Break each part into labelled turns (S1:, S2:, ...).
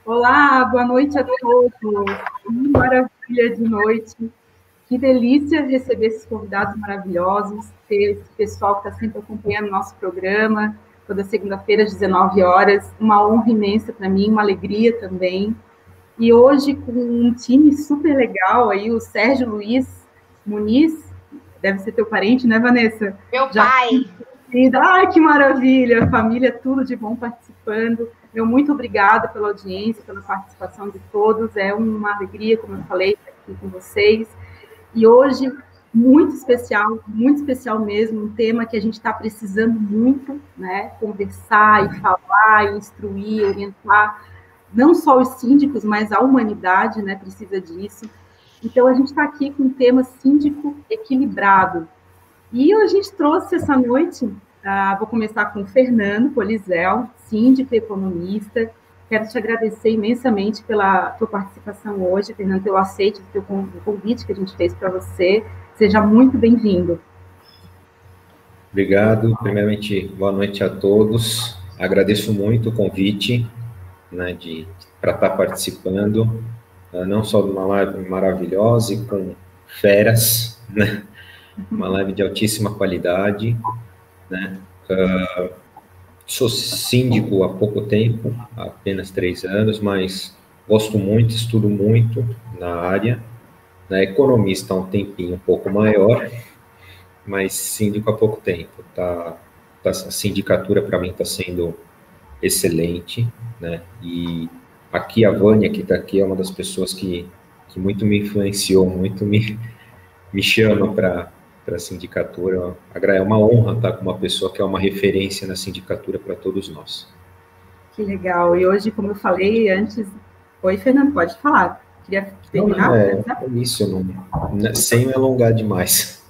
S1: Olá, boa noite a todos. Que maravilha de noite. Que delícia receber esses convidados maravilhosos, ter esse pessoal que está sempre acompanhando o nosso programa, toda segunda-feira às 19 horas. Uma honra imensa para mim, uma alegria também. E hoje com um time super legal aí, o Sérgio Luiz Muniz, deve ser teu parente, né, Vanessa?
S2: Meu pai!
S1: Ai, que maravilha! Família, tudo de bom participando. Meu muito obrigada pela audiência, pela participação de todos. É uma alegria, como eu falei, estar aqui com vocês. E hoje, muito especial mesmo, um tema que a gente está precisando muito, né? Conversar e falar, e instruir, orientar, não só os síndicos, mas a humanidade, né? Precisa disso. Então, a gente está aqui com o tema síndico equilibrado. E a gente trouxe essa noite, vou começar com o Fernando Polizel, síndico e economista. Quero te agradecer imensamente pela tua participação hoje, Fernando, pelo aceite do convite que a gente fez para você. Seja muito bem-vindo.
S3: Obrigado. Primeiramente, boa noite a todos. Agradeço muito o convite, né, para estar participando, não só de uma live maravilhosa e com feras, né? Uma live de altíssima qualidade, né? Sou síndico há pouco tempo, há apenas 3 anos, mas gosto muito, estudo muito na área, né? Economista há um tempinho um pouco maior, mas síndico há pouco tempo. A sindicatura para mim está sendo excelente, né? E aqui a Vânia, que está aqui, é uma das pessoas que muito me influenciou, muito me chama para a sindicatura. É uma honra estar com uma pessoa que é uma referência na sindicatura para todos nós.
S1: Que legal. E hoje, como eu falei antes... Oi, Fernando, pode falar. Queria terminar?
S3: Isso, sem me alongar demais.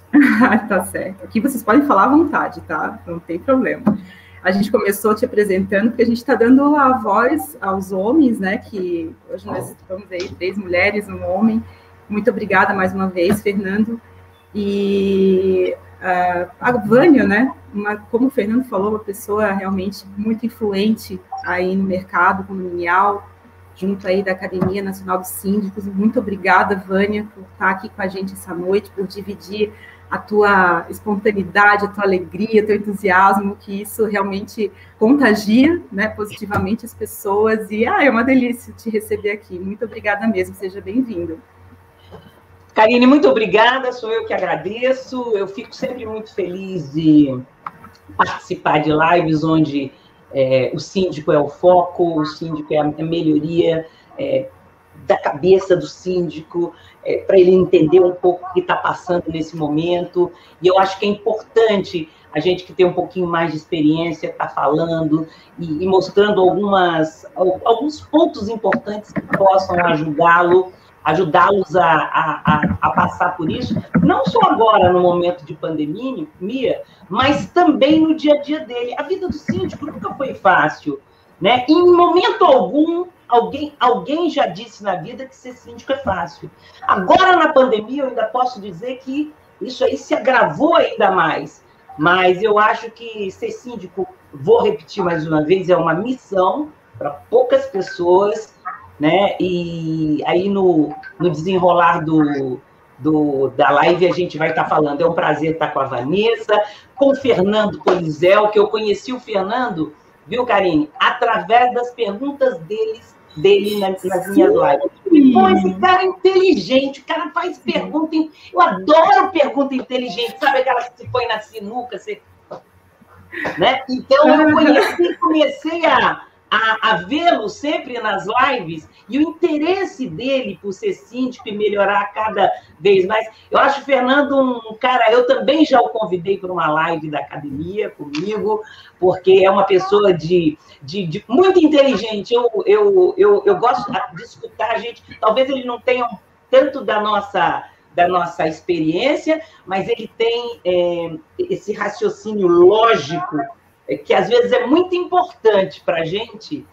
S1: Tá certo. Aqui vocês podem falar à vontade, tá? Não tem problema. A gente começou te apresentando porque a gente está dando a voz aos homens, né? Que hoje nós estamos aí 3 mulheres, 1 homem. Muito obrigada mais uma vez, Fernando. E a Vânia, né? Como o Fernando falou, uma pessoa realmente muito influente aí no mercado condominial, junto aí da Academia Nacional dos Síndicos. Muito obrigada, Vânia, por estar aqui com a gente essa noite, por dividir a tua espontaneidade, a tua alegria, o teu entusiasmo, que isso realmente contagia, né, positivamente as pessoas. E é uma delícia te receber aqui. Muito obrigada mesmo, seja bem-vindo.
S4: Karine, muito obrigada, sou eu que agradeço. Eu fico sempre muito feliz de participar de lives onde o síndico é o foco, o síndico é a melhoria da cabeça do síndico, para ele entender um pouco o que está passando nesse momento. E eu acho que é importante a gente que tem um pouquinho mais de experiência estar falando e mostrando alguns pontos importantes que possam ajudá-los a passar por isso, não só agora no momento de pandemia, mas também no dia a dia dele. A vida do síndico nunca foi fácil, né? Em momento algum, alguém já disse na vida que ser síndico é fácil. Agora, na pandemia, eu ainda posso dizer que isso aí se agravou ainda mais. Mas eu acho que ser síndico, vou repetir mais uma vez, é uma missão para poucas pessoas, né? E aí no desenrolar da live a gente vai estar falando. É um prazer estar com a Vanessa, com o Fernando Polizel, que eu conheci o Fernando, viu, Karine? Através das perguntas dele nas minhas lives. E, pô, esse cara é inteligente, o cara faz pergunta. Eu adoro pergunta inteligente, sabe aquela que se põe na sinuca, né? Então eu comecei a vê-lo sempre nas lives, e o interesse dele por ser síndico e melhorar cada vez mais. Eu acho o Fernando um cara, eu também já o convidei para uma live da academia comigo, porque é uma pessoa muito inteligente. Eu gosto de escutar a gente, talvez ele não tenha tanto da nossa experiência, mas ele tem esse raciocínio lógico que às vezes é muito importante para a gente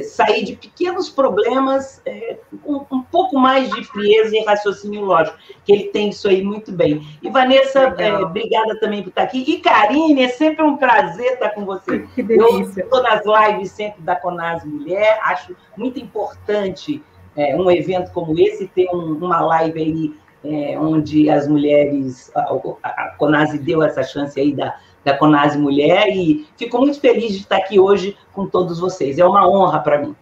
S4: sair de pequenos problemas com um pouco mais de frieza e raciocínio lógico, que ele tem isso aí muito bem. E, Vanessa, obrigada também por estar aqui. E, Karine, é sempre um prazer estar com você.
S1: Que delícia.
S4: Eu estou nas lives sempre da CONAS Mulher, acho muito importante um evento como esse, ter uma live aí onde as mulheres, a CONAS deu essa chance aí da CONAS Mulher, e fico muito feliz de estar aqui hoje com todos vocês. É uma honra para mim.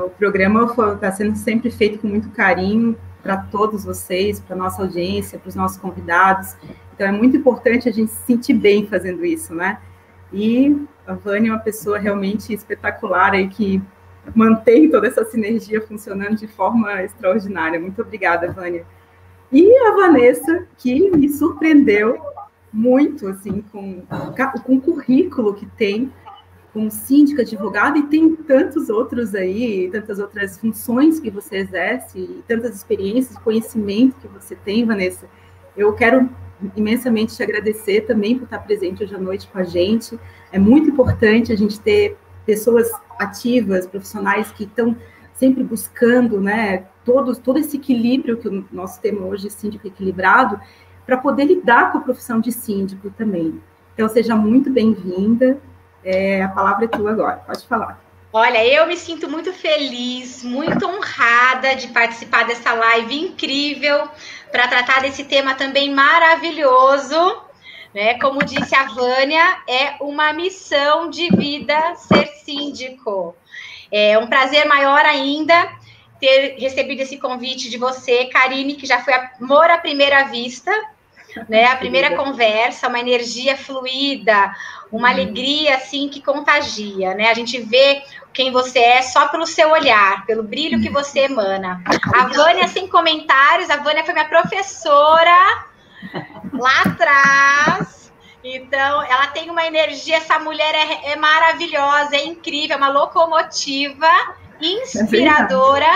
S1: O programa está sendo sempre feito com muito carinho para todos vocês, para a nossa audiência, para os nossos convidados. Então, é muito importante a gente se sentir bem fazendo isso, né? E a Vânia é uma pessoa realmente espetacular aí, que mantém toda essa sinergia funcionando de forma extraordinária. Muito obrigada, Vânia. E a Vanessa, que me surpreendeu muito, assim, com o currículo que tem, como síndica, advogada, e tem tantos outros aí, tantas outras funções que você exerce, e tantas experiências, conhecimento que você tem, Vanessa. Eu quero imensamente te agradecer também por estar presente hoje à noite com a gente. É muito importante a gente ter pessoas ativas, profissionais que estão sempre buscando, né, todo esse equilíbrio que o nosso tema hoje, síndico equilibrado, para poder lidar com a profissão de síndico também. Então, seja muito bem-vinda. A palavra é tua agora, pode falar.
S2: Olha, eu me sinto muito feliz, muito honrada de participar dessa live incrível, para tratar desse tema também maravilhoso, né? Como disse a Vânia, é uma missão de vida ser síndico. É um prazer maior ainda ter recebido esse convite de você, Karine, que já foi amor à primeira vista, né? A primeira conversa, uma energia fluida, uma alegria, assim, que contagia, né? A gente vê quem você é só pelo seu olhar, pelo brilho que você emana. A Vânia, sem comentários, a Vânia foi minha professora lá atrás. Então, ela tem uma energia, essa mulher é maravilhosa, é incrível, é uma locomotiva, inspiradora,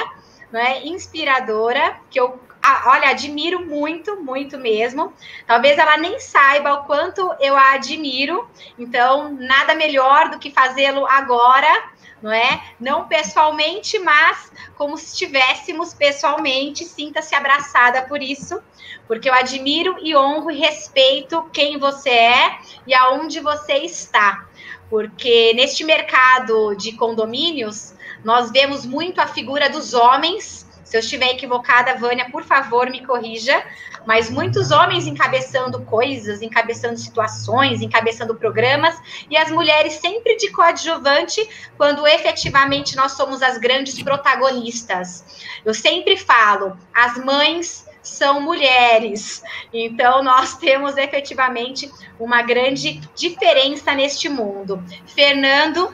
S2: né? Inspiradora, que eu, olha, admiro muito, muito mesmo. Talvez ela nem saiba o quanto eu a admiro, então, nada melhor do que fazê-lo agora, não é? Não pessoalmente, mas como se estivéssemos pessoalmente. Sinta-se abraçada por isso, porque eu admiro e honro e respeito quem você é e aonde você está. Porque neste mercado de condomínios, nós vemos muito a figura dos homens. Se eu estiver equivocada, Vânia, por favor, me corrija. Mas muitos homens encabeçando coisas, encabeçando situações, encabeçando programas, e as mulheres sempre de coadjuvante, quando efetivamente nós somos as grandes protagonistas. Eu sempre falo, as mães são mulheres. Então, nós temos efetivamente uma grande diferença neste mundo. Fernando,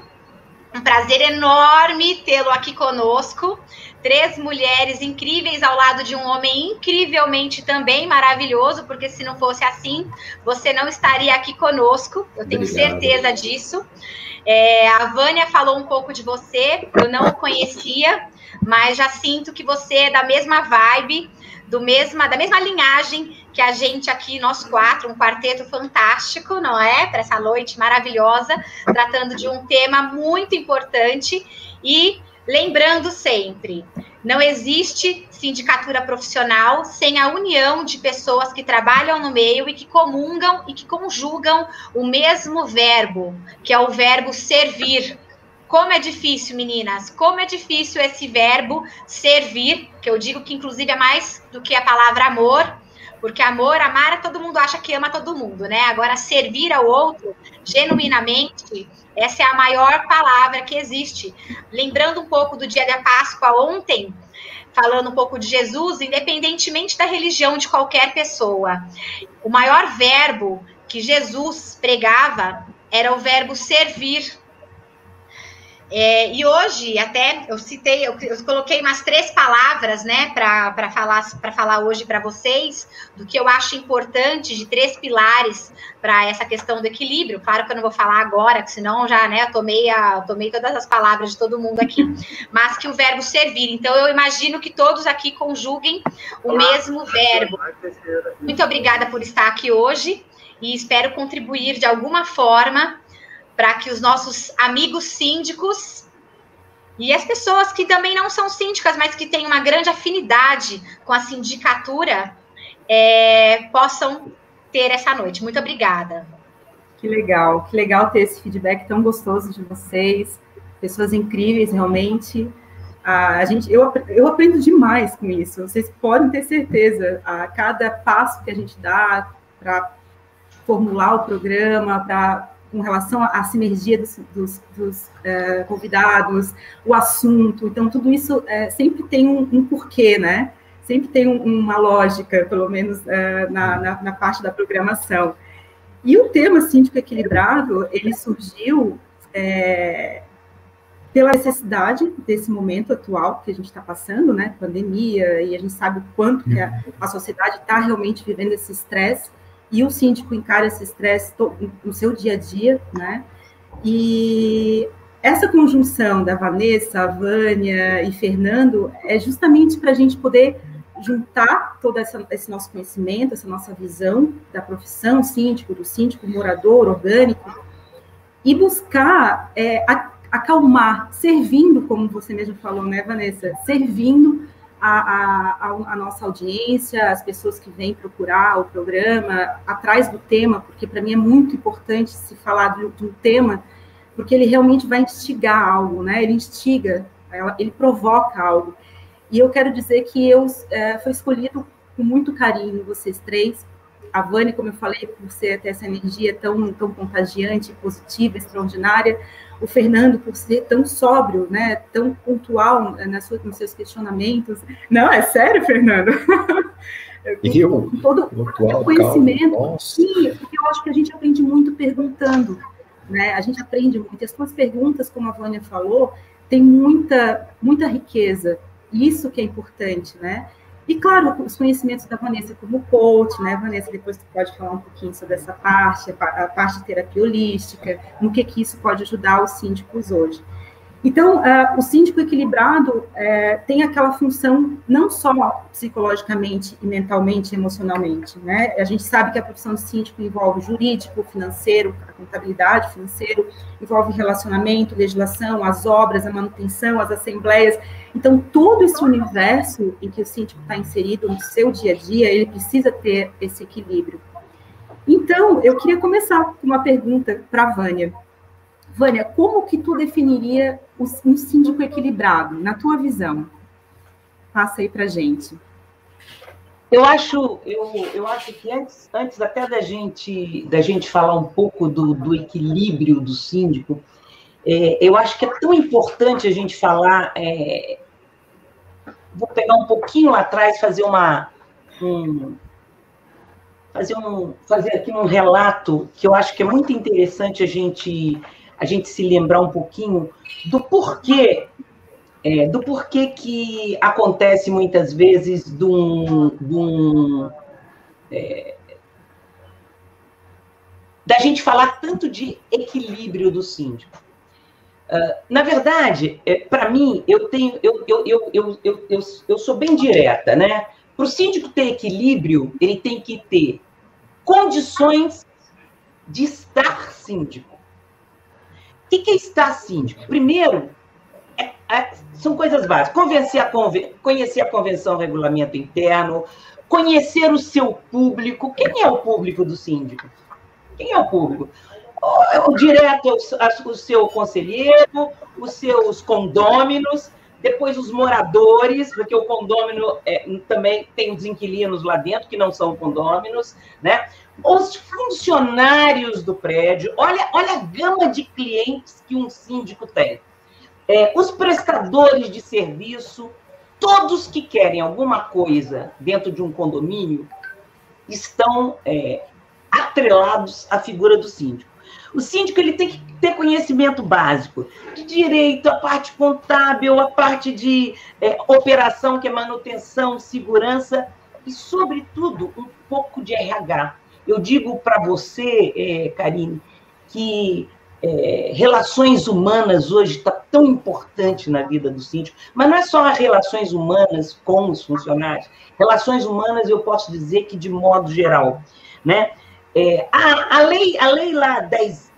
S2: um prazer enorme tê-lo aqui conosco. 3 mulheres incríveis ao lado de um homem incrivelmente também maravilhoso, porque se não fosse assim, você não estaria aqui conosco, eu tenho certeza disso. A Vânia falou um pouco de você, eu não o conhecia, mas já sinto que você é da mesma vibe, da mesma linhagem que a gente aqui, nós 4, um quarteto fantástico, não é? Para essa noite maravilhosa, tratando de um tema muito importante. E lembrando sempre, não existe sindicatura profissional sem a união de pessoas que trabalham no meio e que comungam e que conjugam o mesmo verbo, que é o verbo servir. Como é difícil, meninas, como é difícil esse verbo servir, que eu digo que inclusive é mais do que a palavra amor, porque amar, todo mundo acha que ama todo mundo, né? Agora, servir ao outro, genuinamente, essa é a maior palavra que existe. Lembrando um pouco do dia da Páscoa ontem, falando um pouco de Jesus, independentemente da religião de qualquer pessoa, o maior verbo que Jesus pregava era o verbo servir. E hoje, até, eu coloquei umas 3 palavras, né, para falar hoje para vocês, do que eu acho importante, de 3 pilares para essa questão do equilíbrio. Claro que eu não vou falar agora, que senão já, né, eu tomei todas as palavras de todo mundo aqui, mas que o verbo servir. Então, eu imagino que todos aqui conjuguem o mesmo verbo. Muito obrigada por estar aqui hoje e espero contribuir de alguma forma para que os nossos amigos síndicos e as pessoas que também não são síndicas, mas que têm uma grande afinidade com a sindicatura, possam ter essa noite. Muito obrigada.
S1: Que legal ter esse feedback tão gostoso de vocês, pessoas incríveis, realmente. Eu aprendo demais com isso, vocês podem ter certeza. A cada passo que a gente dá para formular o programa, com relação à sinergia dos convidados, o assunto, então tudo isso sempre tem um porquê, né? Sempre tem uma lógica, pelo menos na parte da programação. E o tema síndico equilibrado, ele surgiu pela necessidade desse momento atual que a gente está passando, né, pandemia, e a gente sabe o quanto que a sociedade está realmente vivendo esse estresse, e o síndico encara esse estresse no seu dia a dia, né, e essa conjunção da Vanessa, a Vânia e Fernando é justamente para a gente poder juntar todo esse nosso conhecimento, essa nossa visão da profissão síndico, do síndico morador orgânico, e buscar acalmar, servindo, como você mesmo falou, né, Vanessa? Servindo a nossa audiência, as pessoas que vêm procurar o programa, atrás do tema, porque para mim é muito importante se falar de um tema, porque ele realmente vai instigar algo, né? Ele instiga, ele provoca algo. E eu quero dizer que foi escolhido com muito carinho, vocês três. A Vânia, como eu falei, por ter essa energia tão contagiante, positiva, extraordinária. O Fernando, por ser tão sóbrio, né, tão pontual nos seus questionamentos. Não, é sério, Fernando? Todo o conhecimento. Calma, sim, porque eu acho que a gente aprende muito perguntando, né? A gente aprende muito. E as suas perguntas, como a Vânia falou, tem muita riqueza. Isso que é importante, né? E, claro, os conhecimentos da Vanessa como coach, né, Vanessa? Depois tu pode falar um pouquinho sobre essa parte, a parte de terapia holística, no que isso pode ajudar os síndicos hoje. Então, o síndico equilibrado tem aquela função não só psicologicamente e mentalmente, emocionalmente, né? A gente sabe que a profissão de síndico envolve jurídico, financeiro, a contabilidade, financeiro, envolve relacionamento, legislação, as obras, a manutenção, as assembleias. Então, todo esse universo em que o síndico está inserido no seu dia a dia, ele precisa ter esse equilíbrio. Então, eu queria começar com uma pergunta para a Vânia. Vânia, como que tu definiria um síndico equilibrado, na tua visão? Passa aí para a gente.
S4: Eu acho que antes até da gente falar um pouco do equilíbrio do síndico, eu acho que é tão importante a gente falar. Vou pegar um pouquinho lá atrás, fazer aqui um relato que eu acho que é muito interessante a gente se lembrar um pouquinho do porquê que acontece muitas vezes da gente falar tanto de equilíbrio do síndico. Na verdade, para mim, eu sou bem direta, né? Para o síndico ter equilíbrio, ele tem que ter condições de estar síndico. O que é estar síndico? Primeiro, são coisas básicas. Conhecer a convenção regulamento interno, conhecer o seu público. Quem é o público do síndico? Quem é o público? O direto, o seu conselheiro, os seus condôminos, depois os moradores, porque o condômino também tem os inquilinos lá dentro, que não são condôminos, né? Os funcionários do prédio, olha a gama de clientes que um síndico tem. Os prestadores de serviço, todos que querem alguma coisa dentro de um condomínio, estão atrelados à figura do síndico. O síndico ele tem que ter conhecimento básico de direito, a parte contábil, a parte de operação, que é manutenção, segurança, e, sobretudo, um pouco de RH. Eu digo para você, Karine, que relações humanas hoje está tão importante na vida do síndico, mas não é só as relações humanas com os funcionários. Relações humanas, eu posso dizer que de modo geral, né? A lei lá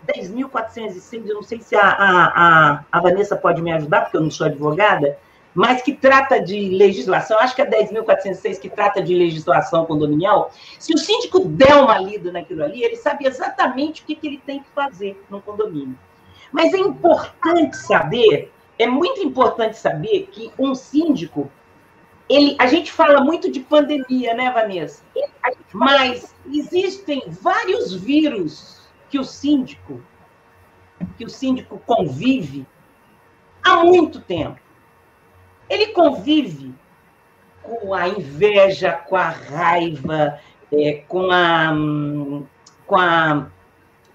S4: 10.406, eu não sei se a Vanessa pode me ajudar, porque eu não sou advogada, mas que trata de legislação, acho que é 10.406 que trata de legislação condominial. Se o síndico der uma lida naquilo ali, ele sabe exatamente o que ele tem que fazer no condomínio. Mas é importante saber, é muito importante saber que um síndico, a gente fala muito de pandemia, né, Vanessa? Mas existem vários vírus que o síndico convive há muito tempo. Ele convive com a inveja, com a raiva, com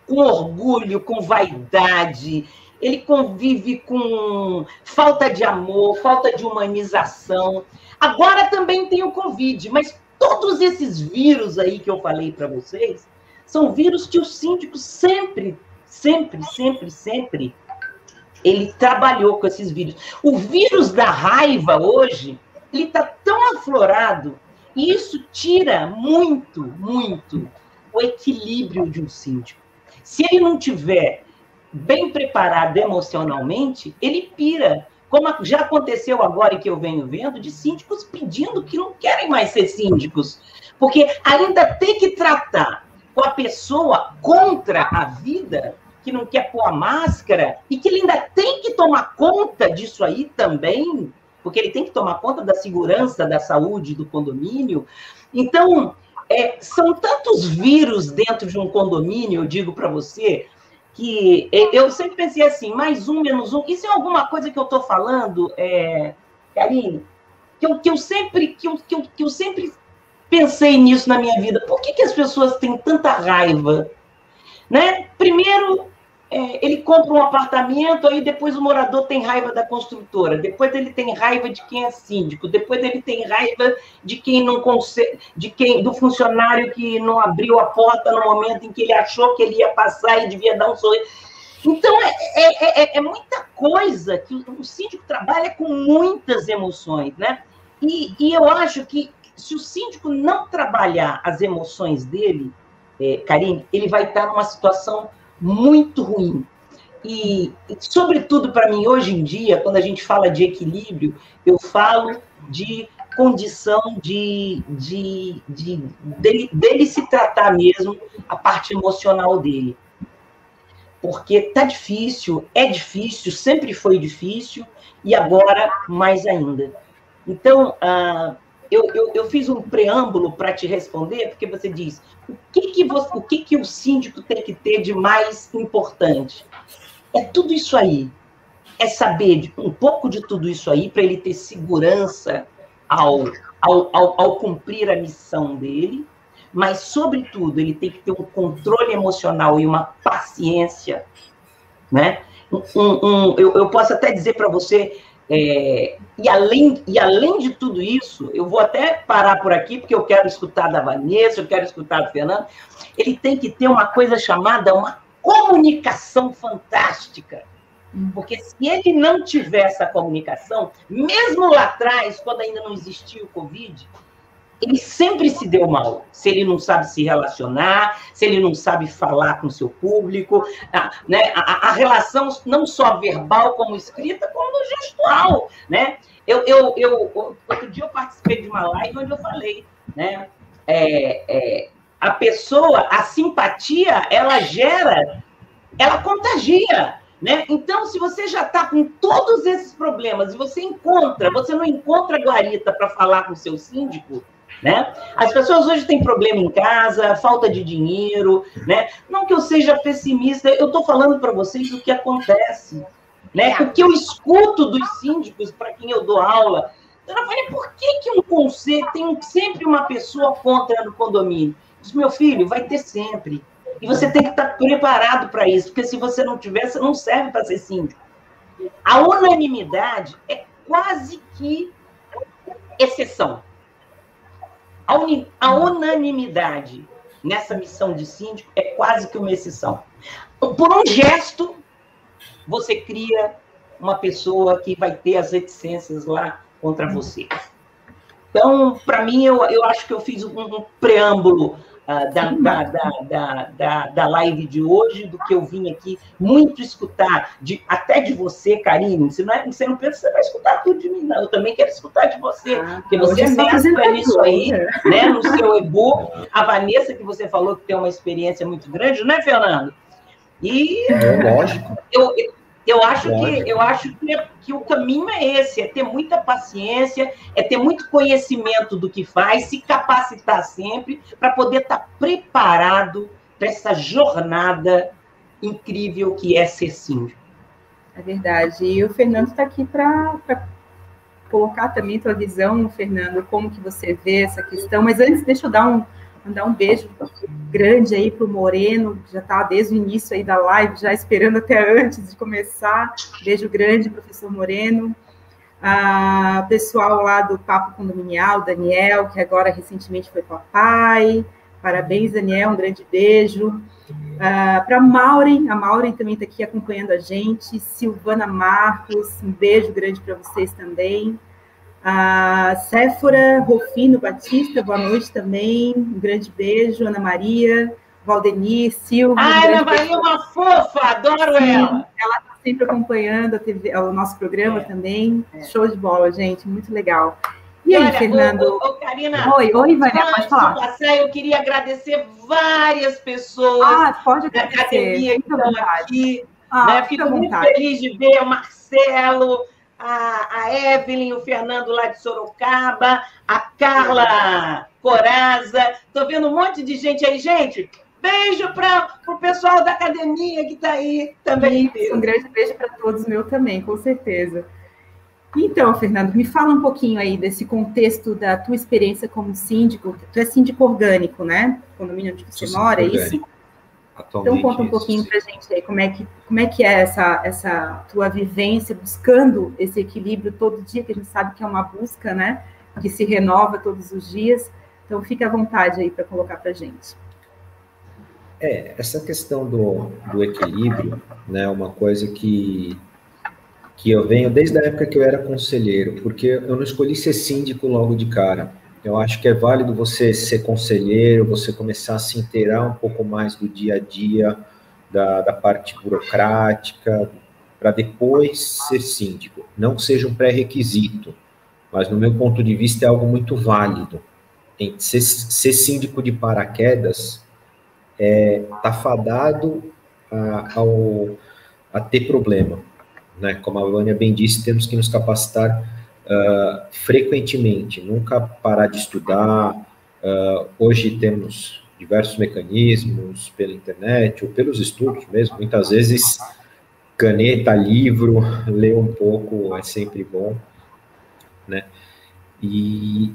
S4: orgulho, com vaidade. Ele convive com falta de amor, falta de humanização. Agora também tem o Covid, mas todos esses vírus aí que eu falei para vocês são vírus que o síndico sempre ele trabalhou com esses vírus. O vírus da raiva hoje, ele está tão aflorado, e isso tira muito o equilíbrio de um síndico. Se ele não tiver bem preparado emocionalmente, ele pira. Como já aconteceu agora e que eu venho vendo, de síndicos pedindo que não querem mais ser síndicos, porque ainda tem que tratar com a pessoa contra a vida, que não quer pôr a máscara, e que ele ainda tem que tomar conta disso aí também, porque ele tem que tomar conta da segurança, da saúde do condomínio. Então, são tantos vírus dentro de um condomínio, eu digo para você, que eu sempre pensei assim, mais um, menos um. Isso é alguma coisa que eu estou falando, Karine, que eu sempre pensei nisso na minha vida. Por que as pessoas têm tanta raiva? Né? Primeiro, ele compra um apartamento, aí depois o morador tem raiva da construtora, depois ele tem raiva de quem é síndico, depois ele tem raiva de quem não consegue, do funcionário que não abriu a porta no momento em que ele achou que ele ia passar e devia dar um sorriso. Então, é muita coisa que o síndico trabalha com muitas emoções, né? E eu acho que se o síndico não trabalhar as emoções dele, Karine, ele vai estar numa situação muito ruim. E sobretudo, para mim, hoje em dia, quando a gente fala de equilíbrio, eu falo de condição dele se tratar mesmo a parte emocional dele. Porque tá difícil, é difícil, sempre foi difícil, e agora mais ainda. Então, eu fiz um preâmbulo para te responder, porque você diz, o que o síndico tem que ter de mais importante? É tudo isso aí. É saber um pouco de tudo isso aí para ele ter segurança ao cumprir a missão dele, mas, sobretudo, ele tem que ter um controle emocional e uma paciência, né? Eu posso até dizer para você... E além de tudo isso, eu vou até parar por aqui, porque eu quero escutar da Vanessa, eu quero escutar do Fernando, ele tem que ter uma coisa chamada uma comunicação fantástica. Porque se ele não tiver essa comunicação, mesmo lá atrás, quando ainda não existia o Covid, ele sempre se deu mal, se ele não sabe se relacionar, se ele não sabe falar com o seu público, né? A relação não só verbal como escrita, como gestual, né? Outro dia eu participei de uma live onde eu falei, né? A pessoa, a simpatia, ela contagia, né? Então, se você já está com todos esses problemas e você não encontra guarita para falar com o seu síndico, né? As pessoas hoje têm problema em casa, falta de dinheiro, né? Não que eu seja pessimista, eu estou falando para vocês o que acontece, né? O que eu escuto dos síndicos para quem eu dou aula. Dona Vânia, por que um conselho tem sempre uma pessoa contra no condomínio? Diz, meu filho, vai ter sempre. E você tem que estar preparado para isso, porque se você não tiver, você não serve para ser síndico. A unanimidade é quase que exceção. A unanimidade nessa missão de síndico é quase que uma exceção. Por um gesto, você cria uma pessoa que vai ter as reticências lá contra você. Então, para mim, eu acho que eu fiz um preâmbulo da live de hoje, do que eu vim aqui muito escutar, até de você, Karine. Você não pensa que você vai escutar tudo de mim, não. Eu também quero escutar de você, porque você é mestra nisso aí, né, no seu e-book. A Vanessa, que você falou que tem uma experiência muito grande, não é, Fernando? E
S3: lógico.
S4: Eu acho que o caminho é esse, é ter muita paciência, é ter muito conhecimento do que faz, se capacitar sempre para poder estar preparado para essa jornada incrível que é ser síndico.
S1: É verdade. E o Fernando está aqui para colocar também a tua visão, Fernando, como que você vê essa questão. Mas antes, deixa eu mandar um beijo grande aí para o Moreno, que já está desde o início aí da live, já esperando até antes de começar. Beijo grande, professor Moreno. Pessoal lá do Papo Condominial, Daniel, que agora recentemente foi papai. Parabéns, Daniel, um grande beijo. Para a Maureen também está aqui acompanhando a gente. Silvana Marcos, um beijo grande para vocês também. A Séfora Rufino Batista, boa noite também, um grande beijo. Ana Maria, Valdenir, Silvia.
S4: Ana Maria é uma fofa, adoro ela.
S1: Ela está sempre acompanhando a TV, o nosso programa também. Show de bola, gente, muito legal. E aí, Fernando?
S4: Karina,
S1: oi, Vânia, pode falar.
S4: Eu queria agradecer várias pessoas
S1: pode
S4: da academia que estão aqui. Fico muito feliz de ver o Marcelo, a Evelyn, o Fernando lá de Sorocaba, a Carla Coraza. Estou vendo um monte de gente aí. Gente, beijo para o pessoal da academia que está aí também.
S1: Um grande beijo para todos, meu também, com certeza. Então, Fernando, me fala um pouquinho aí desse contexto da tua experiência como síndico. Tu é síndico orgânico, né? Condomínio onde você mora, é isso? Então, conta um pouquinho para a gente aí como é que é essa tua vivência, buscando esse equilíbrio todo dia, que a gente sabe que é uma busca, né? Que se renova todos os dias. Então, fica à vontade aí para colocar para a gente.
S3: Essa questão do equilíbrio, né, é uma coisa que eu venho desde a época que eu era conselheiro, porque eu não escolhi ser síndico logo de cara. Eu acho que é válido você ser conselheiro, você começar a se inteirar um pouco mais do dia a dia, da parte burocrática, para depois ser síndico. Não que seja um pré-requisito, mas no meu ponto de vista é algo muito válido. Ser síndico de paraquedas está fadado a ter problema. Né? Como a Vânia bem disse, temos que nos capacitar frequentemente, nunca parar de estudar. Hoje temos diversos mecanismos pela internet ou pelos estudos mesmo, muitas vezes caneta, livro, ler um pouco é sempre bom, né? E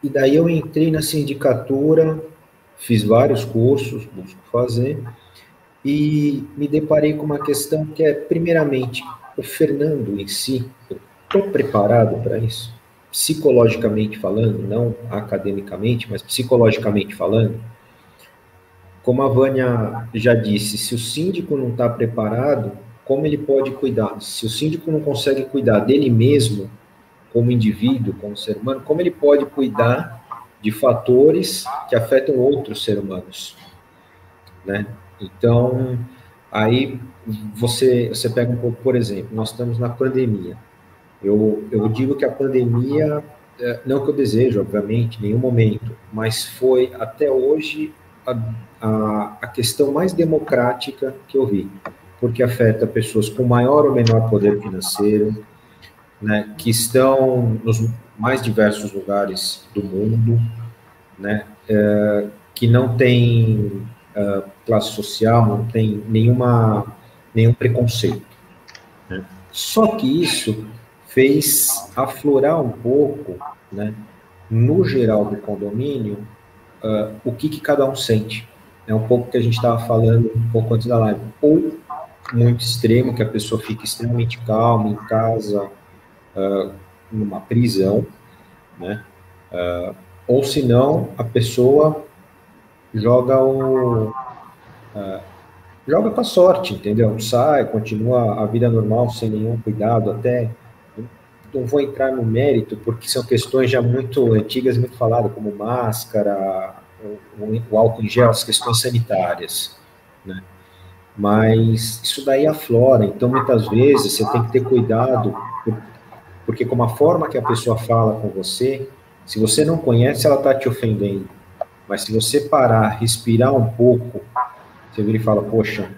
S3: daí eu entrei na sindicatura, fiz vários cursos, busco fazer, e me deparei com uma questão que é, primeiramente, o Fernando em si, estou preparado para isso? Psicologicamente falando, não academicamente, mas psicologicamente falando, como a Vânia já disse, se o síndico não está preparado, como ele pode cuidar? Se o síndico não consegue cuidar dele mesmo, como indivíduo, como ser humano, como ele pode cuidar de fatores que afetam outros seres humanos, né? Então, aí você pega um pouco, por exemplo, nós estamos na pandemia. Eu digo que a pandemia, não que eu desejo, obviamente, em nenhum momento, mas foi até hoje a questão mais democrática que eu vi, porque afeta pessoas com maior ou menor poder financeiro, né, que estão nos mais diversos lugares do mundo, né, que não tem classe social, não tem nenhum preconceito, né? Só que isso fez aflorar um pouco, né, no geral do condomínio, o que cada um sente. É um pouco que a gente estava falando um pouco antes da live. Ou muito extremo, que a pessoa fica extremamente calma em casa, numa prisão, né? Ou se não, a pessoa joga com a sorte, entendeu? Sai, continua a vida normal, sem nenhum cuidado, até não vou entrar no mérito, porque são questões já muito antigas, muito faladas, como máscara, o álcool em gel, as questões sanitárias, né? Mas isso daí aflora, então muitas vezes você tem que ter cuidado, porque como a forma que a pessoa fala com você, se você não conhece, ela está te ofendendo. Mas se você parar, respirar um pouco, você vira e fala, poxa,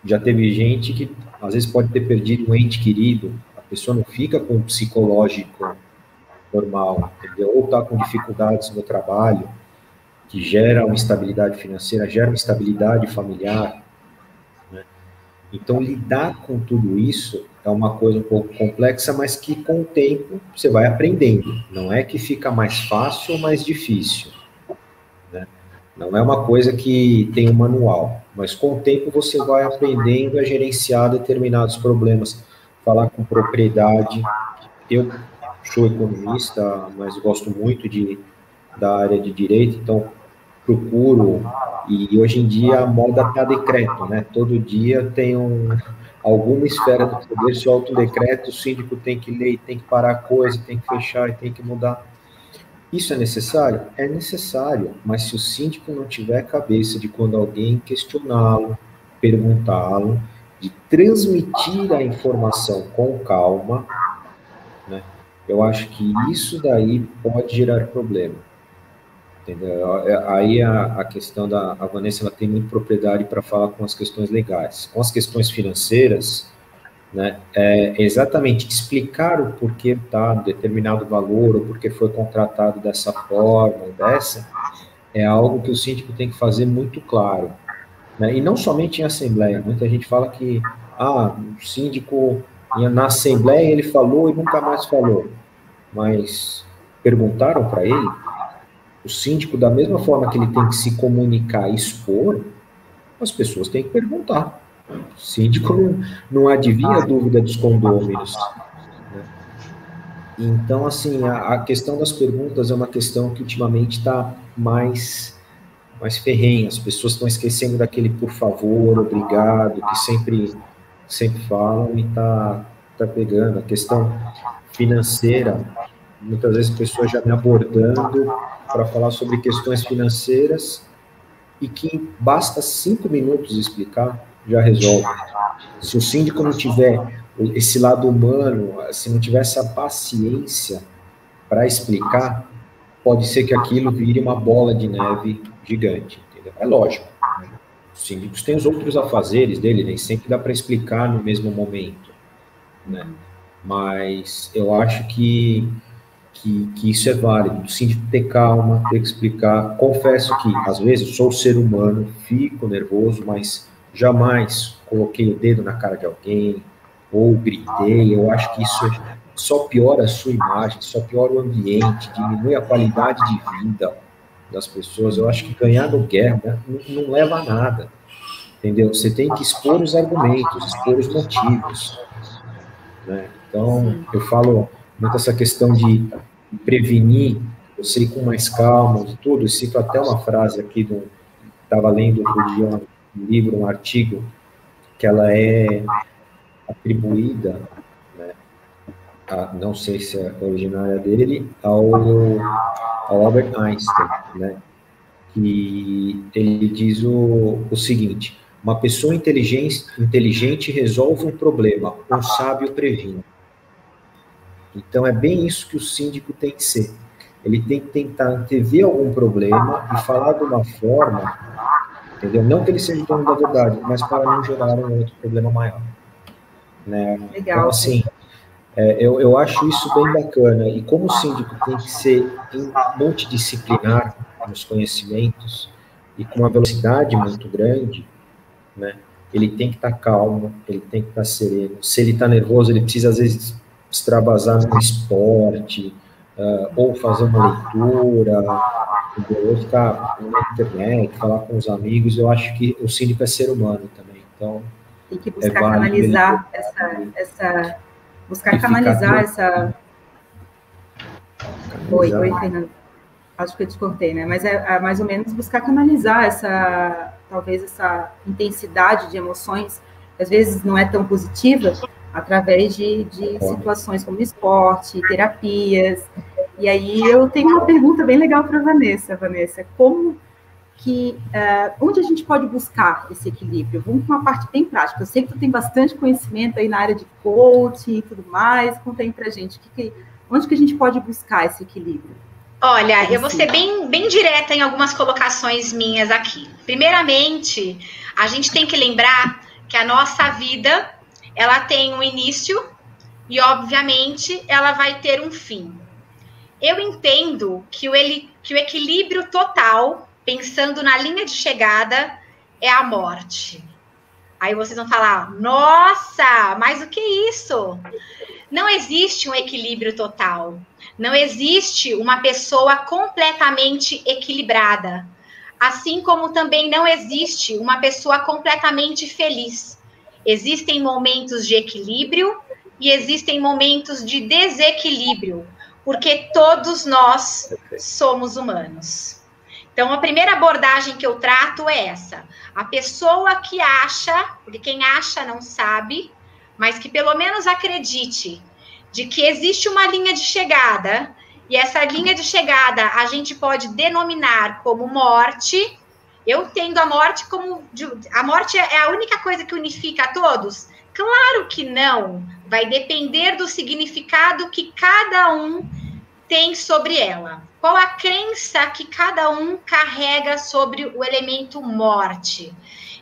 S3: já teve gente que às vezes pode ter perdido um ente querido, a pessoa não fica com um psicológico normal, entendeu? Ou está com dificuldades no trabalho, que gera uma instabilidade financeira, gera uma instabilidade familiar, né? Então, lidar com tudo isso é uma coisa um pouco complexa, mas que com o tempo você vai aprendendo. Não é que fica mais fácil ou mais difícil, né? Não é uma coisa que tem um manual, mas com o tempo você vai aprendendo a gerenciar determinados problemas, falar com propriedade. Eu sou economista, mas gosto muito da área de direito, então procuro, e hoje em dia a moda está decreto, né? Todo dia tem alguma esfera do poder, se o autodecreto, o síndico tem que ler, tem que parar a coisa, tem que fechar e tem que mudar. Isso é necessário? É necessário, mas se o síndico não tiver cabeça de quando alguém questioná-lo, perguntá-lo, de transmitir a informação com calma, né? Eu acho que isso daí pode gerar problema. Entendeu? Aí a questão a Vanessa, ela tem muita propriedade para falar com as questões legais. Com as questões financeiras, né, é exatamente explicar o porquê está determinado valor, ou porquê foi contratado dessa forma, ou dessa, é algo que o síndico tem que fazer muito claro, né? E não somente em assembleia. Muita gente fala que o síndico, na assembleia ele falou e nunca mais falou. Mas perguntaram para ele? O síndico, da mesma forma que ele tem que se comunicar e expor, as pessoas têm que perguntar. O síndico não adivinha a dúvida dos condôminos, né? Então, assim, a questão das perguntas é uma questão que ultimamente está mais ferrenha. As pessoas estão esquecendo daquele por favor, obrigado, que sempre falam, e está pegando. A questão financeira, muitas vezes pessoas já me abordando para falar sobre questões financeiras e que basta 5 minutos explicar, já resolve. Se o síndico não tiver esse lado humano, se não tiver essa paciência para explicar, pode ser que aquilo vire uma bola de neve gigante, entendeu? É lógico, né? Os síndicos têm os outros afazeres dele, nem sempre dá para explicar no mesmo momento, né? Mas eu acho que isso é válido, o síndico ter calma, ter que explicar. Confesso que, às vezes, sou ser humano, fico nervoso, mas jamais coloquei o dedo na cara de alguém, ou gritei. Eu acho que isso só piora a sua imagem, só piora o ambiente, diminui a qualidade de vida das pessoas. Eu acho que ganhar no guerra não leva a nada, entendeu? Você tem que expor os argumentos, expor os motivos, né? Então, eu falo muito essa questão de prevenir, você ir com mais calma de tudo. Eu cito até uma frase aqui, estava lendo outro dia um livro, um artigo, que ela é atribuída, né, não sei se é originária dele, ao Albert Einstein, né, que ele diz o seguinte: uma pessoa inteligente resolve um problema, um sábio previne. Então, é bem isso que o síndico tem que ser. Ele tem que tentar antever algum problema e falar de uma forma, entendeu? Não que ele seja dono da verdade, mas para não gerar um outro problema maior, né?
S1: Legal.
S3: Então, assim, eu acho isso bem bacana. E como o síndico tem que ser multidisciplinar nos conhecimentos e com uma velocidade muito grande, né? Ele tem que estar calmo, ele tem que estar sereno. Se ele está nervoso, ele precisa, às vezes, extravasar no esporte, ou fazer uma leitura, ou ficar na internet, falar com os amigos. Eu acho que o síndico é ser humano também, então
S1: tem que buscar canalizar Oi, Fernando. Acho que eu te cortei, né? Mas é mais ou menos buscar canalizar talvez essa intensidade de emoções, que às vezes não é tão positiva, através de situações como esporte, terapias, E aí eu tenho uma pergunta bem legal para a Vanessa. Vanessa, como que, onde a gente pode buscar esse equilíbrio? Vamos para uma parte bem prática. Eu sei que tu tem bastante conhecimento aí na área de coaching e tudo mais. Conta aí para a gente, onde que a gente pode buscar esse equilíbrio?
S2: Olha, eu vou ser bem direta em algumas colocações minhas aqui. Primeiramente, a gente tem que lembrar que a nossa vida, ela tem um início e, obviamente, ela vai ter um fim. Eu entendo que o equilíbrio total, pensando na linha de chegada, é a morte. Aí vocês vão falar, nossa, mas o que é isso? Não existe um equilíbrio total. Não existe uma pessoa completamente equilibrada. Assim como também não existe uma pessoa completamente feliz. Existem momentos de equilíbrio e existem momentos de desequilíbrio, porque todos nós somos humanos. Então, a primeira abordagem que eu trato é essa. A pessoa que acha, porque quem acha não sabe, mas que pelo menos acredite de que existe uma linha de chegada, e essa linha de chegada a gente pode denominar como morte. Eu tendo a morte como... A morte é a única coisa que unifica a todos? Claro que não. Vai depender do significado que cada um tem sobre ela. Qual a crença que cada um carrega sobre o elemento morte?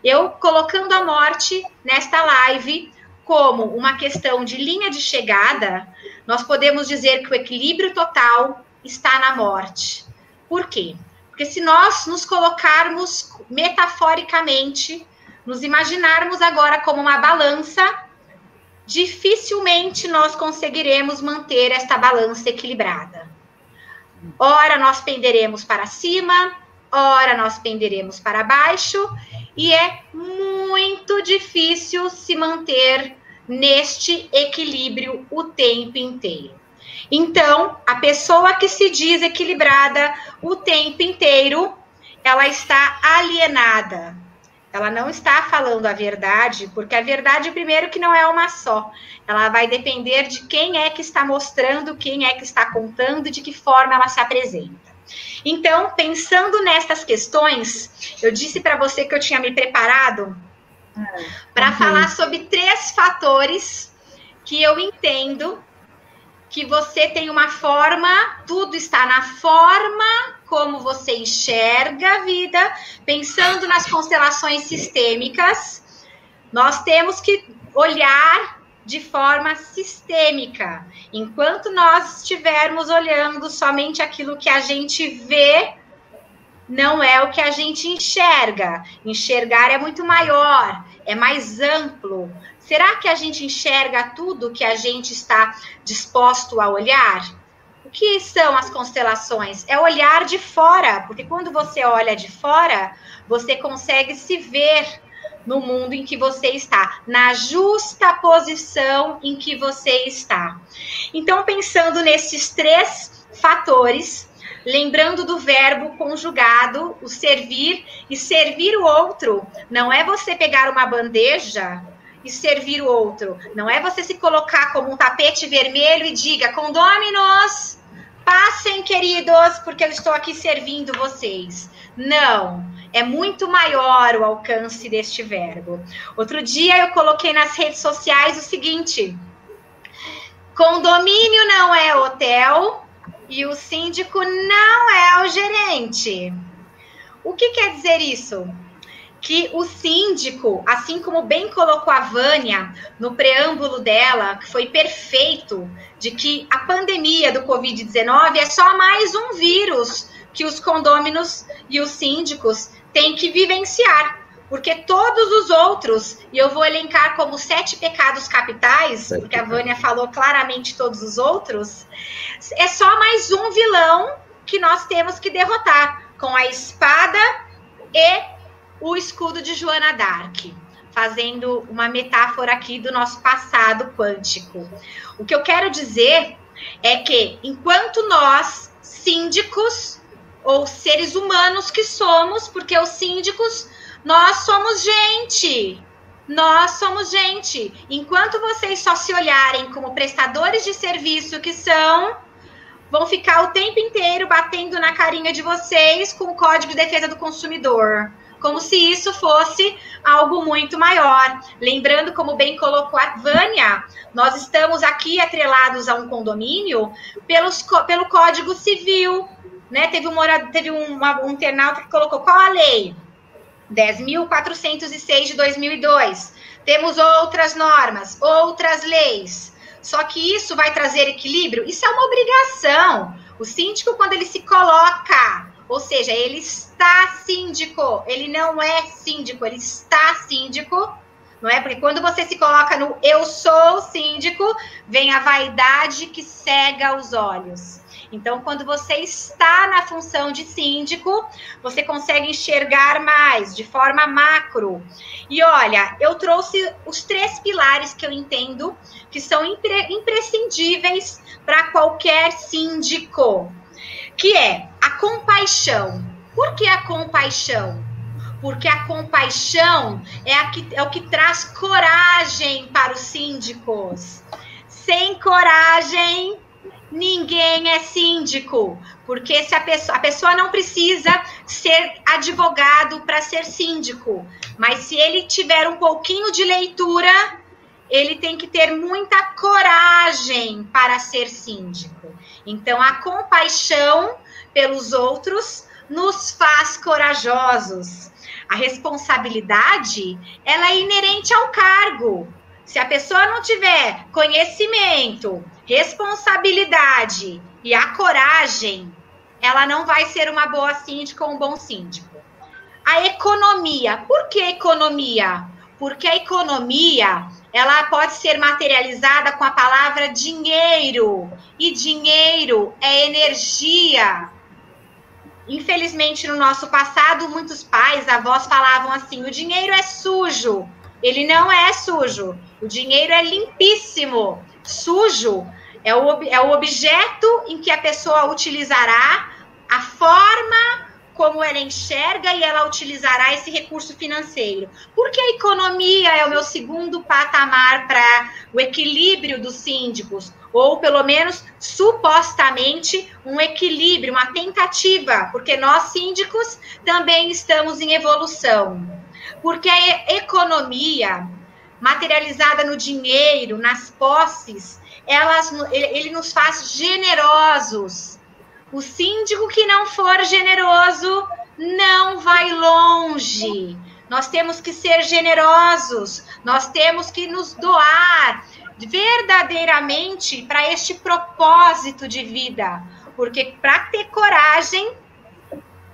S2: Eu colocando a morte nesta live como uma questão de linha de chegada, nós podemos dizer que o equilíbrio total está na morte. Por quê? Porque se nós nos colocarmos metaforicamente, nos imaginarmos agora como uma balança, dificilmente nós conseguiremos manter esta balança equilibrada. Ora nós penderemos para cima, ora nós penderemos para baixo, e é muito difícil se manter neste equilíbrio o tempo inteiro. Então, a pessoa que se diz equilibrada o tempo inteiro, ela está alienada. Ela não está falando a verdade, porque a verdade, primeiro, que não é uma só. Ela vai depender de quem é que está mostrando, quem é que está contando e de que forma ela se apresenta. Então, pensando nessas questões, eu disse para você que eu tinha me preparado para falar sobre 3 fatores que eu entendo que você tem uma forma, tudo está na forma como você enxerga a vida, pensando nas constelações sistêmicas, nós temos que olhar de forma sistêmica. Enquanto nós estivermos olhando somente aquilo que a gente vê, não é o que a gente enxerga. Enxergar é muito maior, é mais amplo. Será que a gente enxerga tudo que a gente está disposto a olhar? O que são as constelações? É olhar de fora, porque quando você olha de fora, você consegue se ver no mundo em que você está, na justa posição em que você está. Então, pensando nesses 3 fatores, lembrando do verbo conjugado, o servir, e servir o outro, não é você pegar uma bandeja e servir o outro, não é você se colocar como um tapete vermelho e diga, condôminos, passem, queridos, porque eu estou aqui servindo vocês. Não, é muito maior o alcance deste verbo. Outro dia eu coloquei nas redes sociais o seguinte, condomínio não é hotel e o síndico não é o gerente. O que quer dizer isso? Que o síndico, assim como bem colocou a Vânia no preâmbulo dela, que foi perfeito, de que a pandemia do Covid-19 é só mais um vírus que os condôminos e os síndicos têm que vivenciar. Porque todos os outros, e eu vou elencar como 7 pecados capitais, porque a Vânia falou claramente todos os outros, é só mais um vilão que nós temos que derrotar, com a espada e o escudo de Joana d'Arc, fazendo uma metáfora aqui do nosso passado quântico. O que eu quero dizer é que, enquanto nós, síndicos, ou seres humanos que somos, porque os síndicos, nós somos gente. Nós somos gente. Enquanto vocês só se olharem como prestadores de serviço que são, vão ficar o tempo inteiro batendo na carinha de vocês com o Código de Defesa do Consumidor, como se isso fosse algo muito maior. Lembrando, como bem colocou a Vânia, nós estamos aqui atrelados a um condomínio pelo Código Civil, né? Teve um internauta que colocou qual a lei? 10.406 de 2002. Temos outras normas, outras leis. Só que isso vai trazer equilíbrio? Isso é uma obrigação. O síndico, quando ele se coloca, ou seja, ele está síndico, ele não é síndico, ele está síndico, não é? Porque quando você se coloca no eu sou síndico, vem a vaidade que cega os olhos. Então, quando você está na função de síndico, você consegue enxergar mais, de forma macro. E olha, eu trouxe os 3 pilares que eu entendo que são imprescindíveis para qualquer síndico, que é a compaixão. Por que a compaixão? Porque a compaixão é o que traz coragem para os síndicos. Sem coragem, ninguém é síndico, porque se a pessoa não precisa ser advogado para ser síndico, mas se ele tiver um pouquinho de leitura, ele tem que ter muita coragem para ser síndico. Então, a compaixão pelos outros nos faz corajosos. A responsabilidade, ela é inerente ao cargo. Se a pessoa não tiver conhecimento, responsabilidade e a coragem, ela não vai ser uma boa síndica ou um bom síndico. A economia. Por que economia? Porque a economia, ela pode ser materializada com a palavra dinheiro. E dinheiro é energia. Infelizmente, no nosso passado, muitos pais, avós falavam assim, o dinheiro é sujo. Ele não é sujo. O dinheiro é limpíssimo. Sujo é o objeto em que a pessoa utilizará, a forma como ela enxerga e ela utilizará esse recurso financeiro. Porque a economia é o meu segundo patamar para o equilíbrio dos síndicos, ou pelo menos, supostamente, um equilíbrio, uma tentativa, porque nós síndicos também estamos em evolução. Porque a economia, materializada no dinheiro, nas posses, ele nos faz generosos. O síndico que não for generoso não vai longe. Nós temos que ser generosos, nós temos que nos doar verdadeiramente para este propósito de vida. Porque para ter coragem,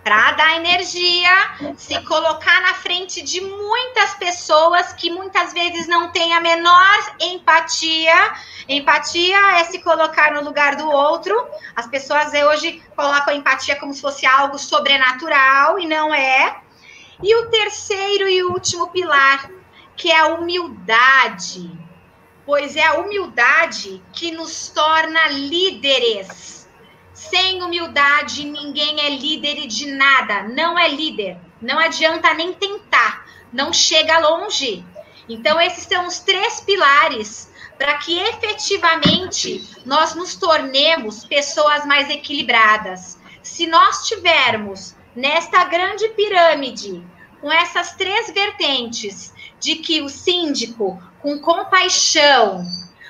S2: para dar energia, se colocar na frente de muitas pessoas que muitas vezes não têm a menor empatia. Empatia é se colocar no lugar do outro. As pessoas hoje colocam a empatia como se fosse algo sobrenatural, e não é. E o terceiro e último pilar, que é a humildade. Pois é a humildade que nos torna líderes. Sem humildade, ninguém é líder de nada. Não é líder. Não adianta nem tentar. Não chega longe. Então, esses são os 3 pilares para que efetivamente nós nos tornemos pessoas mais equilibradas. Se nós tivermos nesta grande pirâmide, com essas 3 vertentes, de que o síndico, com compaixão,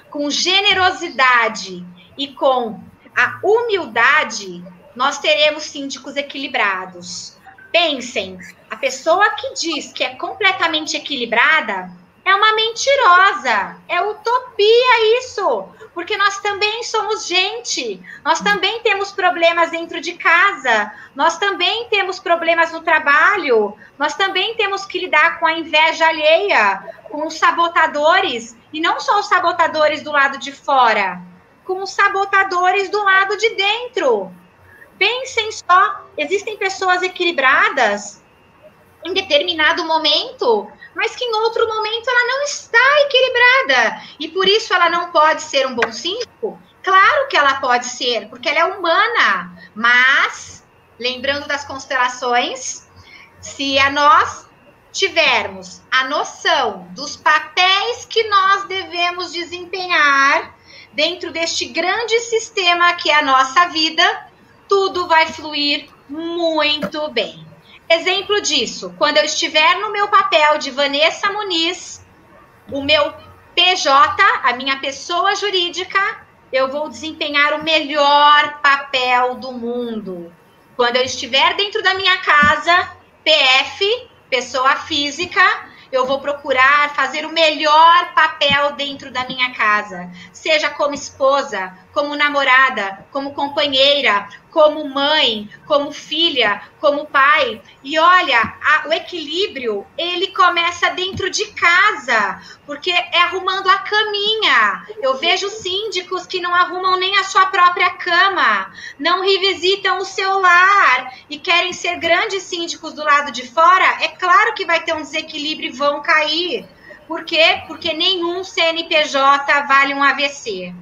S2: com generosidade e com a humildade, nós teremos síndicos equilibrados. Pensem, a pessoa que diz que é completamente equilibrada é uma mentirosa, é utopia isso, porque nós também somos gente, nós também temos problemas dentro de casa, nós também temos problemas no trabalho, nós também temos que lidar com a inveja alheia, com os sabotadores, e não só os sabotadores do lado de fora, com os sabotadores do lado de dentro. Pensem só, existem pessoas equilibradas em determinado momento, mas que em outro momento ela não está equilibrada, e por isso ela não pode ser um bom síndico? Claro que ela pode ser, porque ela é humana, mas, lembrando das constelações, se nós tivermos a noção dos papéis que nós devemos desempenhar dentro deste grande sistema que é a nossa vida, tudo vai fluir muito bem. Exemplo disso, quando eu estiver no meu papel de Vanessa Muniz, o meu PJ, a minha pessoa jurídica, eu vou desempenhar o melhor papel do mundo. Quando eu estiver dentro da minha casa, PF, pessoa física, eu vou procurar fazer o melhor papel dentro da minha casa. Seja como esposa, como namorada, como companheira, como mãe, como filha, como pai. E olha, o equilíbrio, ele começa dentro de casa, porque é arrumando a caminha. Eu vejo síndicos que não arrumam nem a sua própria cama, não revisitam o seu lar e querem ser grandes síndicos do lado de fora. É claro que vai ter um desequilíbrio e vão cair. Por quê? Porque nenhum CNPJ vale um AVC.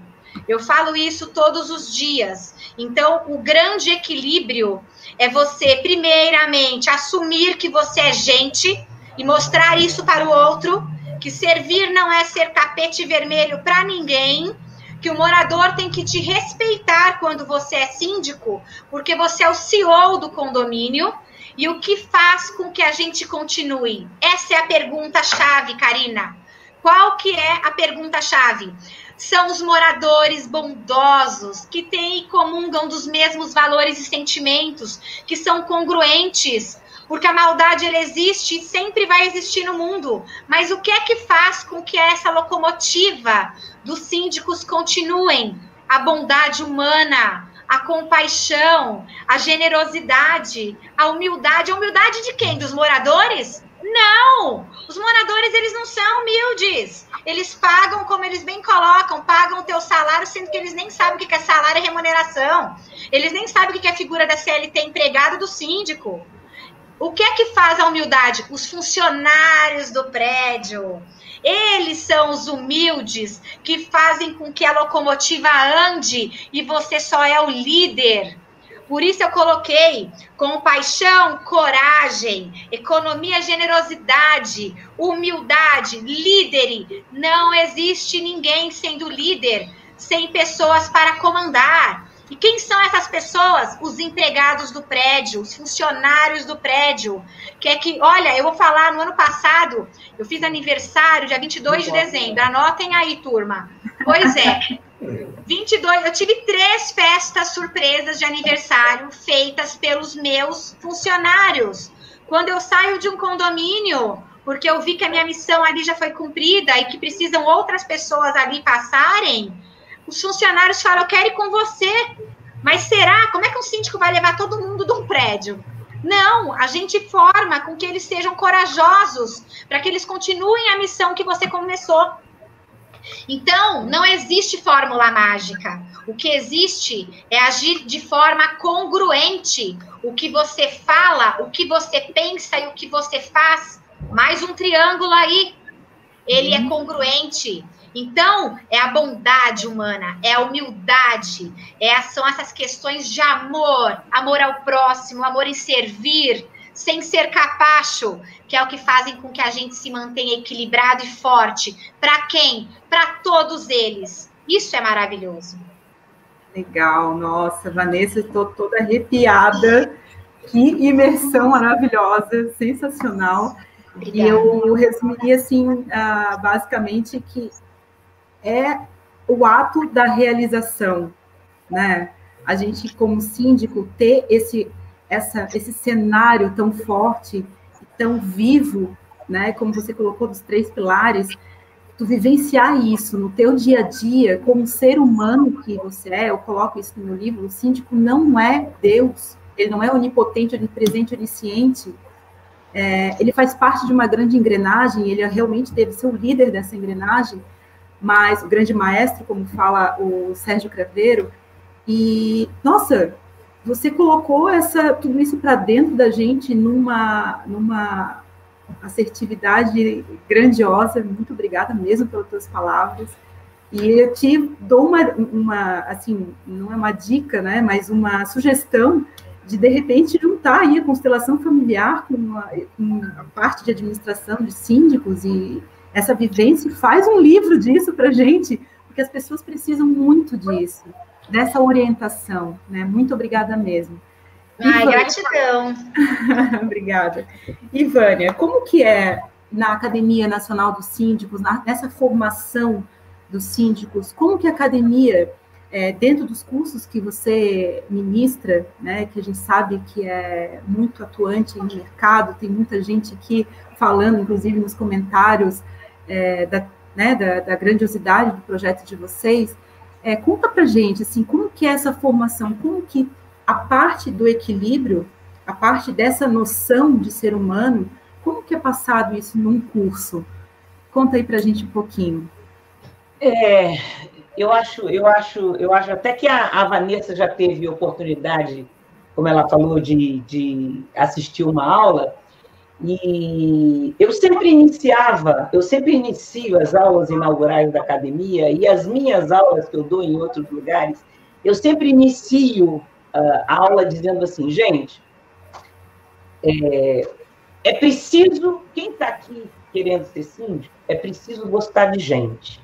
S2: Eu falo isso todos os dias. Então, o grande equilíbrio é você, primeiramente, assumir que você é gente e mostrar isso para o outro, que servir não é ser tapete vermelho para ninguém, que o morador tem que te respeitar quando você é síndico, porque você é o CEO do condomínio. E o que faz com que a gente continue? Essa é a pergunta-chave, Karina. Qual que é a pergunta-chave? São os moradores bondosos, que têm e comungam dos mesmos valores e sentimentos, que são congruentes, porque a maldade ela existe e sempre vai existir no mundo. Mas o que é que faz com que essa locomotiva dos síndicos continuem? A bondade humana, a compaixão, a generosidade, a humildade. A humildade de quem? Dos moradores? Não! Os moradores, eles não são humildes. Eles pagam, como eles bem colocam, pagam o teu salário, sendo que eles nem sabem o que é salário e remuneração. Eles nem sabem o que é a figura da CLT empregado do síndico. O que é que faz a humildade? Os funcionários do prédio. Eles são os humildes que fazem com que a locomotiva ande e você só é o líder. Por isso eu coloquei compaixão, coragem, economia, generosidade, humildade, líder. Não existe ninguém sendo líder sem pessoas para comandar. E quem são essas pessoas? Os empregados do prédio, os funcionários do prédio. Olha, eu vou falar, no ano passado, eu fiz aniversário, dia 22 de dezembro. Anotem aí, turma. Pois é. 22, eu tive 3 festas surpresas de aniversário feitas pelos meus funcionários. Quando eu saio de um condomínio, porque eu vi que a minha missão ali já foi cumprida e que precisam outras pessoas ali passarem, os funcionários falam, eu quero ir com você. Mas será? Como é que um síndico vai levar todo mundo de um prédio? Não, a gente forma com que eles sejam corajosos, para que eles continuem a missão que você começou. Então, não existe fórmula mágica. O que existe é agir de forma congruente. O que você fala, o que você pensa e o que você faz. Mais um triângulo aí. Ele é congruente. Então, é a bondade humana, é a humildade, são essas questões de amor, amor ao próximo, amor em servir, sem ser capacho, que é o que fazem com que a gente se mantenha equilibrado e forte. Para quem? Para todos eles. Isso é maravilhoso.
S1: Legal, nossa, Vanessa, estou toda arrepiada. Que imersão maravilhosa, sensacional. Obrigada. E eu resumi assim, basicamente, que é o ato da realização, né? A gente, como síndico, ter esse cenário tão forte, tão vivo, né? Como você colocou dos 3 pilares, tu vivenciar isso no teu dia a dia, como ser humano que você é, eu coloco isso no meu livro, o síndico não é Deus, ele não é onipotente, onipresente, onisciente, ele faz parte de uma grande engrenagem, ele realmente deve ser o líder dessa engrenagem, mas o grande maestro, como fala o Sérgio Craveiro, e, nossa, você colocou tudo isso para dentro da gente numa assertividade grandiosa, muito obrigada mesmo pelas tuas palavras, e eu te dou uma assim, não é uma dica, né, mas uma sugestão de repente, juntar aí a constelação familiar com a parte de administração de síndicos e essa vivência, faz um livro disso para a gente, porque as pessoas precisam muito disso, dessa orientação, né? Muito obrigada mesmo.
S2: Ai, gratidão.
S1: Obrigada. E, Vânia, como que é na Academia Nacional dos Síndicos, nessa formação dos síndicos, como que a academia, dentro dos cursos que você ministra, né, que a gente sabe que é muito atuante no mercado, tem muita gente aqui falando, inclusive nos comentários, da grandiosidade do projeto de vocês, conta pra gente, assim, como que é essa formação, como que a parte do equilíbrio, a parte dessa noção de ser humano, como que é passado isso num curso? Conta aí pra gente um pouquinho.
S4: Eu acho até que a Vanessa já teve oportunidade, como ela falou, de assistir uma aula, e eu sempre inicio as aulas inaugurais da academia, e as minhas aulas que eu dou em outros lugares, eu sempre inicio a aula dizendo assim, gente, é preciso, quem está aqui querendo ser síndico, é preciso gostar de gente.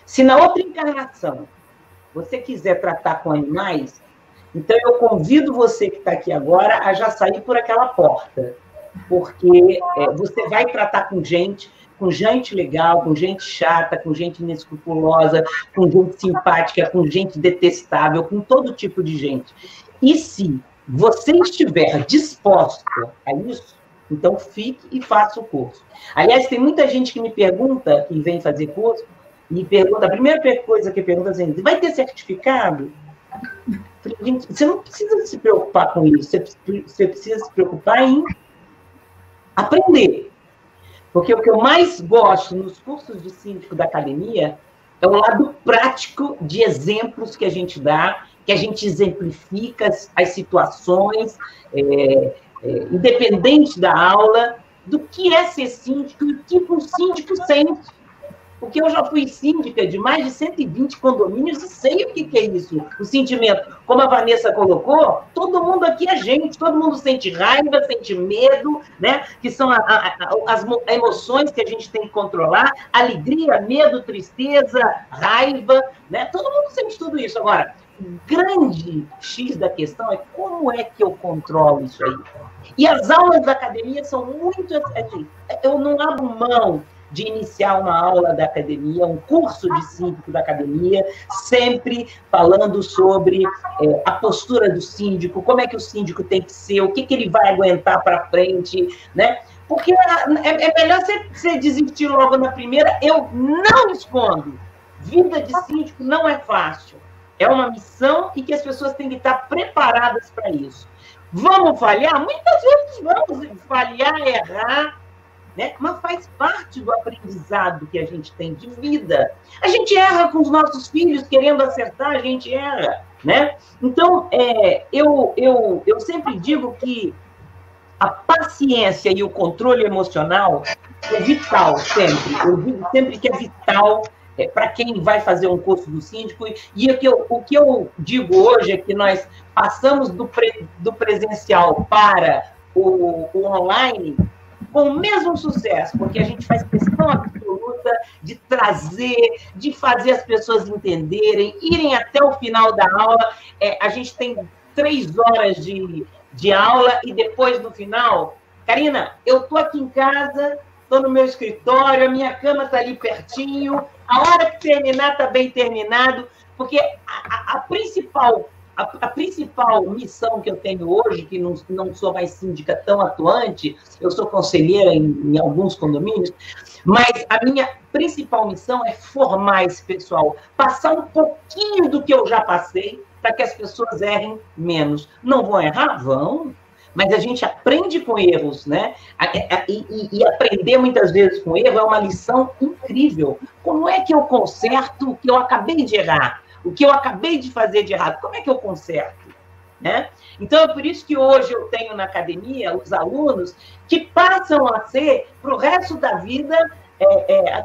S4: Se na outra encarnação você quiser tratar com animais, então eu convido você que está aqui agora a já sair por aquela porta, porque você vai tratar com gente legal, com gente chata, com gente inescrupulosa, com gente simpática, com gente detestável, com todo tipo de gente. E se você estiver disposto a isso, então fique e faça o curso. Aliás, tem muita gente que me pergunta, que vem fazer curso, me pergunta, a primeira coisa que pergunta é assim, vai ter certificado? Gente, você não precisa se preocupar com isso, você precisa se preocupar em aprender. Porque o que eu mais gosto nos cursos de síndico da academia é o lado prático de exemplos que a gente dá, que a gente exemplifica as situações, independente da aula, do que é ser síndico e o que um síndico sente. Porque eu já fui síndica de mais de 120 condomínios e sei o que é isso, o sentimento. Como a Vanessa colocou, todo mundo aqui é gente, todo mundo sente raiva, sente medo, né? Que são as emoções que a gente tem que controlar, alegria, medo, tristeza, raiva, né? Todo mundo sente tudo isso. Agora, o grande X da questão é como é que eu controlo isso aí. E as aulas da academia são muito... Eu não abro mão de iniciar uma aula da academia, um curso de síndico da academia, sempre falando sobre a postura do síndico, como é que o síndico tem que ser, o que ele vai aguentar para frente, né? Porque é melhor você desistir logo na primeira. Eu não escondo. Vida de síndico não é fácil. É uma missão e que as pessoas têm que estar preparadas para isso. Vamos falhar? Muitas vezes vamos falhar, errar, né? Mas faz parte do aprendizado que a gente tem de vida. A gente erra com os nossos filhos, querendo acertar, a gente erra, né? Então, eu sempre digo que a paciência e o controle emocional é vital, sempre. Eu digo sempre que é vital para quem vai fazer um curso do síndico. E o que eu digo hoje é que nós passamos do presencial para o online com o mesmo sucesso, porque a gente faz questão absoluta de trazer, de fazer as pessoas entenderem, irem até o final da aula. A gente tem 3 horas de aula e depois, no final, Karina, eu estou aqui em casa, estou no meu escritório, a minha cama está ali pertinho, a hora que terminar está bem terminado, porque a principal missão que eu tenho hoje, que não sou mais síndica tão atuante, eu sou conselheira em alguns condomínios, mas a minha principal missão é formar esse pessoal, passar um pouquinho do que eu já passei, para que as pessoas errem menos. Não vão errar? Vão, mas a gente aprende com erros, né? E aprender muitas vezes com erro é uma lição incrível. Como é que eu conserto o que eu acabei de errar? O que eu acabei de fazer de errado? Como é que eu conserto? Né? Então, é por isso que hoje eu tenho na academia os alunos que passam a ser, para o resto da vida,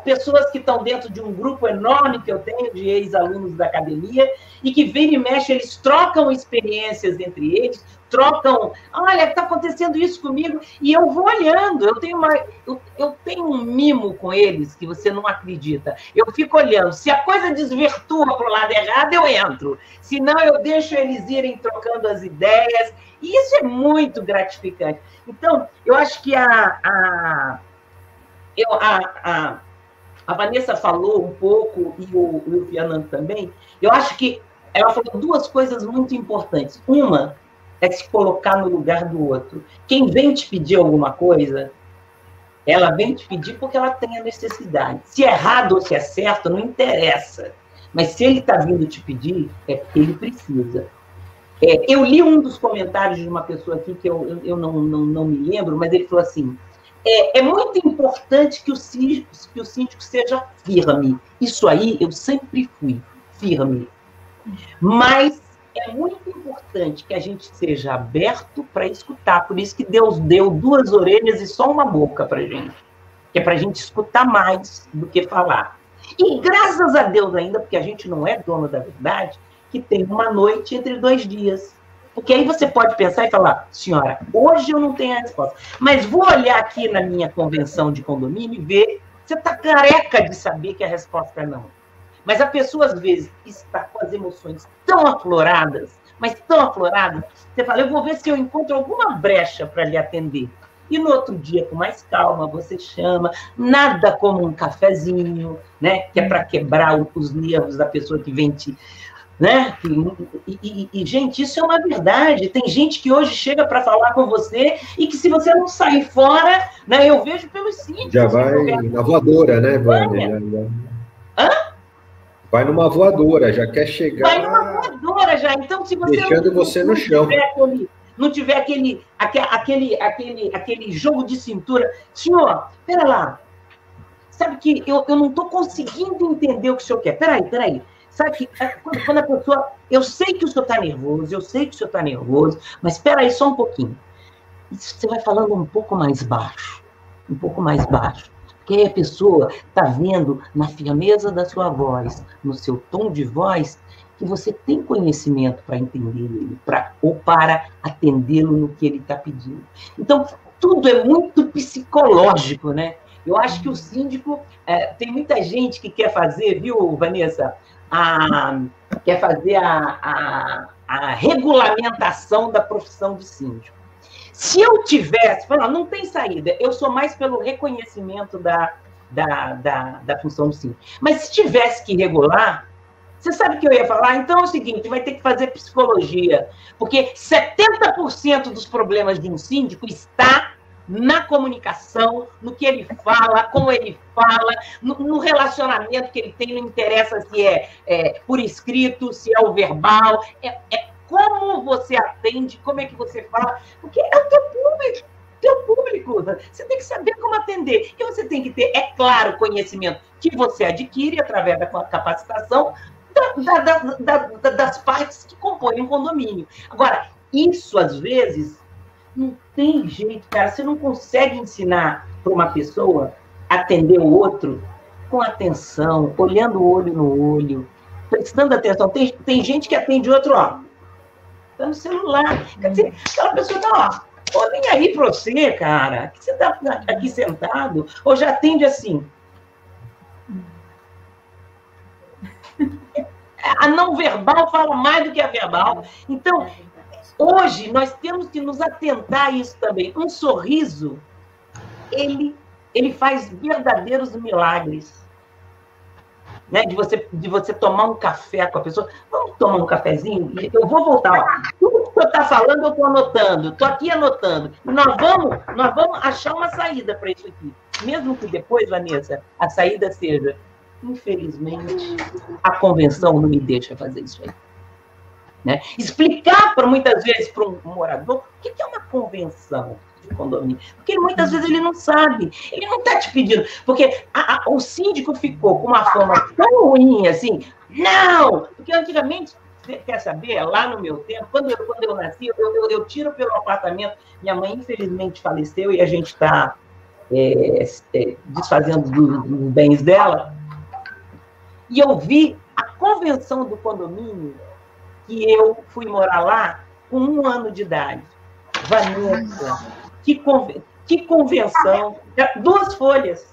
S4: pessoas que estão dentro de um grupo enorme que eu tenho de ex-alunos da academia e que vira e mexe, eles trocam experiências entre eles, trocam, olha, está acontecendo isso comigo, e eu vou olhando, eu tenho um mimo com eles que você não acredita. Eu fico olhando, se a coisa desvirtua para o lado errado, eu entro, senão eu deixo eles irem trocando as ideias, e isso é muito gratificante. Então, eu acho que a Vanessa falou um pouco, e o Fernando também, eu acho que ela falou duas coisas muito importantes. Uma é se colocar no lugar do outro. Quem vem te pedir alguma coisa, ela vem te pedir porque ela tem a necessidade. Se é errado ou se é certo, não interessa. Mas se ele está vindo te pedir, é porque ele precisa. Eu li um dos comentários de uma pessoa aqui, que eu não me lembro, mas ele falou assim, é muito importante que o síndico seja firme. Isso aí eu sempre fui firme. Mas é muito importante que a gente seja aberto para escutar. Por isso que Deus deu 2 orelhas e só uma boca para a gente. Que é para a gente escutar mais do que falar. E graças a Deus ainda, porque a gente não é dono da verdade, que tem uma noite entre 2 dias. Porque aí você pode pensar e falar, senhora, hoje eu não tenho a resposta. Mas vou olhar aqui na minha convenção de condomínio e ver, você está careca de saber que a resposta é não. Mas a pessoa, às vezes, está com as emoções tão afloradas, mas tão afloradas, você fala, eu vou ver se eu encontro alguma brecha para lhe atender. E no outro dia, com mais calma, você chama, nada como um cafezinho, né? Que é para quebrar os nervos da pessoa que vem te... Né? E, gente, isso é uma verdade. Tem gente que hoje chega para falar com você e que se você não sair fora, né, eu vejo pelos síndicos.
S3: Já vai na voadora, né, Vânia?
S4: Hã?
S3: Vai numa voadora, já quer chegar...
S4: Vai numa voadora já. Então, se você
S3: deixando você no chão.
S4: Não tiver aquele jogo de cintura... Senhor, pera lá. Sabe que eu não estou conseguindo entender o que o senhor quer. Peraí. Sabe que quando a pessoa... Eu sei que o senhor está nervoso, mas espera aí só um pouquinho. Você vai falando um pouco mais baixo. Porque aí a pessoa está vendo na firmeza da sua voz, no seu tom de voz, que você tem conhecimento para entender ele, ou para atendê-lo no que ele está pedindo. Então, tudo é muito psicológico, né? Eu acho que o síndico... tem muita gente que quer fazer, viu, Vanessa? Quer fazer a regulamentação da profissão de síndico. Se eu tivesse... não tem saída, eu sou mais pelo reconhecimento da função do síndico. Mas se tivesse que regular, você sabe o que eu ia falar? Então é o seguinte, vai ter que fazer psicologia, porque 70% dos problemas de um síndico está na comunicação, no que ele fala, como ele fala, no relacionamento que ele tem, não interessa se é por escrito, se é o verbal, como você atende, como é que você fala, porque é o teu público, você tem que saber como atender, e você tem que ter, é claro, conhecimento que você adquire através da capacitação das partes que compõem um condomínio. Agora, isso às vezes não tem jeito, cara. Você não consegue ensinar para uma pessoa atender o outro com atenção, olhando o olho no olho, prestando atenção. Tem gente que atende outro, ó, tá no celular. Quer dizer, aquela pessoa tá, ó, nem aí para você, cara, que você tá aqui sentado, ou já atende assim. A não verbal fala mais do que a verbal. Então, hoje, nós temos que nos atentar a isso também. Um sorriso, ele faz verdadeiros milagres. Né? De você tomar um café com a pessoa. Vamos tomar um cafezinho? Eu vou voltar. Ó. Tudo que você está falando, eu estou anotando. Estou aqui anotando. Nós vamos achar uma saída para isso aqui. Mesmo que depois, Vanessa, a saída seja... Infelizmente, a convenção não me deixa fazer isso aí. Né? Explicar muitas vezes para um morador o que é uma convenção de condomínio. Porque muitas vezes ele não sabe, ele não está te pedindo. Porque o síndico ficou com uma fama tão ruim assim. Não! Porque antigamente, você quer saber, lá no meu tempo, quando eu nasci, eu tiro pelo apartamento. Minha mãe, infelizmente, faleceu e a gente está desfazendo dos bens dela, e eu vi a convenção do condomínio, que eu fui morar lá com 1 ano de idade. Vanessa, que convenção, 2 folhas.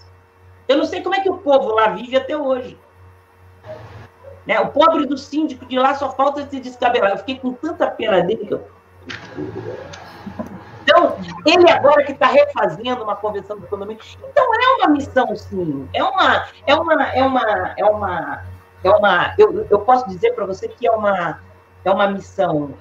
S4: Eu não sei como é que o povo lá vive até hoje. Né? O pobre do síndico de lá só falta se descabelar. Eu fiquei com tanta pena dele que eu... Então, ele agora que está refazendo uma convenção do condomínio. Então, é uma missão, sim. Eu posso dizer para você que é uma missão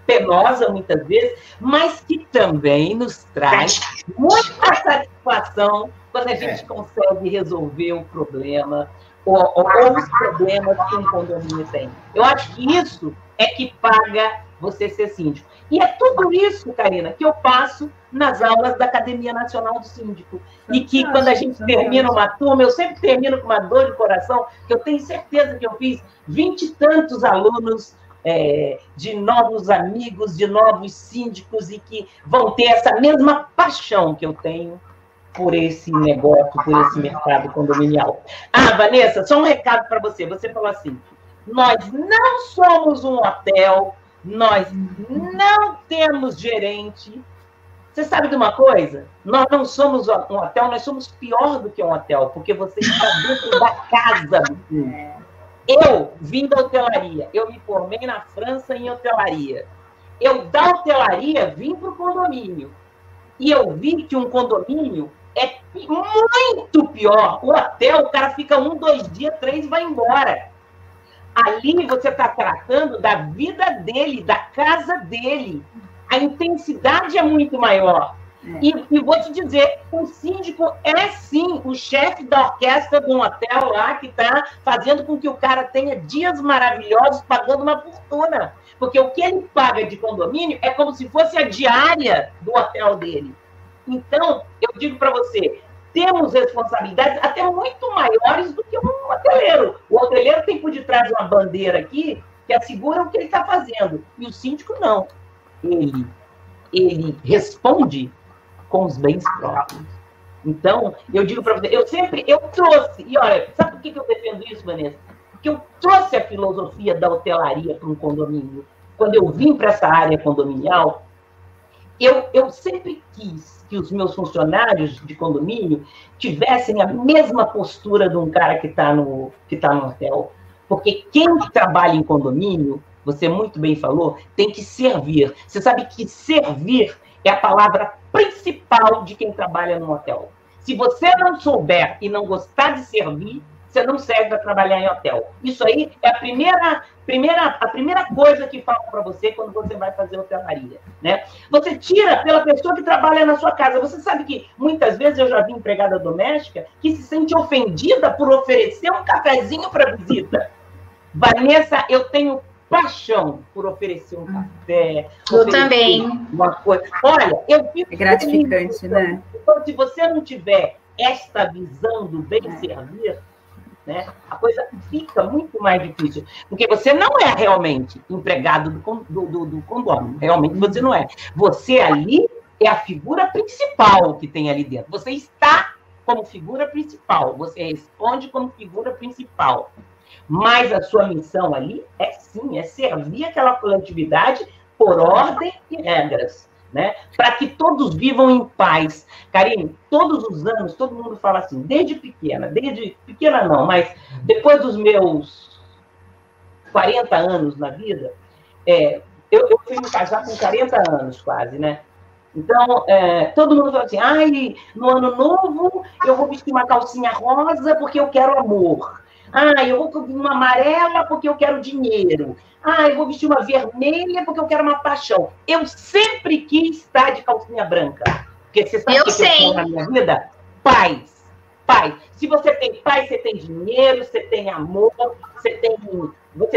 S4: penosa, muitas vezes, mas que também nos traz muita satisfação quando a gente consegue resolver o problema ou os problemas que um condomínio tem. Eu acho que isso é que paga você ser síndico. E é tudo isso, Karina, que eu passo nas aulas da Academia Nacional do Síndico. E que quando a gente termina uma turma, eu sempre termino com uma dor de coração, que eu tenho certeza que eu fiz 20 e tantos alunos, de novos amigos, de novos síndicos, e que vão ter essa mesma paixão que eu tenho por esse negócio, por esse mercado condominial. Vanessa, só um recado para você. Você falou assim, nós não somos um hotel, nós não temos gerente. Você sabe de uma coisa? Nós não somos um hotel, nós somos pior do que um hotel, porque você está dentro da casa. Eu vim da hotelaria, eu me formei na França em hotelaria. Eu, da hotelaria, vim para o condomínio. E eu vi que um condomínio é muito pior. O hotel, o cara fica 1, 2 dias, 3 e vai embora. Ali você está tratando da vida dele, da casa dele. A intensidade é muito maior. E vou te dizer, o síndico é, sim, o chefe da orquestra de um hotel lá que está fazendo com que o cara tenha dias maravilhosos pagando uma fortuna. Porque o que ele paga de condomínio é como se fosse a diária do hotel dele. Então, eu digo para você, temos responsabilidades até muito maiores do que um hoteleiro. O hoteleiro tem por detrás uma bandeira aqui que assegura o que ele está fazendo. E o síndico não. Ele responde com os bens próprios. Então, eu digo para você, eu trouxe, e olha, sabe por que eu defendo isso, Vanessa? Porque eu trouxe a filosofia da hotelaria para um condomínio. Quando eu vim para essa área condominial, eu sempre quis que os meus funcionários de condomínio tivessem a mesma postura de um cara que está no hotel. Porque quem trabalha em condomínio, você muito bem falou, tem que servir. Você sabe que servir é a palavra principal de quem trabalha no hotel. Se você não souber e não gostar de servir, você não serve para trabalhar em hotel. Isso aí é a primeira coisa que falo para você quando você vai fazer hotelaria, né? Você tira pela pessoa que trabalha na sua casa. Você sabe que muitas vezes eu já vi empregada doméstica que se sente ofendida por oferecer um cafezinho para visita. Vanessa, eu tenho paixão por oferecer um café.
S2: Eu também.
S4: Uma coisa. Olha, eu fico...
S1: É gratificante, né?
S4: Então, se você não tiver esta visão do bem servir, né, a coisa fica muito mais difícil. Porque você não é realmente empregado do condomínio. Realmente você não é. Você ali é a figura principal que tem ali dentro. Você está como figura principal. Você responde como figura principal. Mas a sua missão ali é, sim, é servir aquela coletividade por ordem e regras, né? Para que todos vivam em paz. Karine, todos os anos, todo mundo fala assim, desde pequena não, mas depois dos meus 40 anos na vida, eu fui me casar com 40 anos quase, né? Então, todo mundo fala assim, no ano novo eu vou vestir uma calcinha rosa porque eu quero amor. Eu vou com uma amarela porque eu quero dinheiro. Eu vou vestir uma vermelha porque eu quero uma paixão. Eu sempre quis estar de calcinha branca. Porque você sabe o que eu quero na minha vida? Paz. Paz. Se você tem paz, você tem dinheiro, você tem amor, você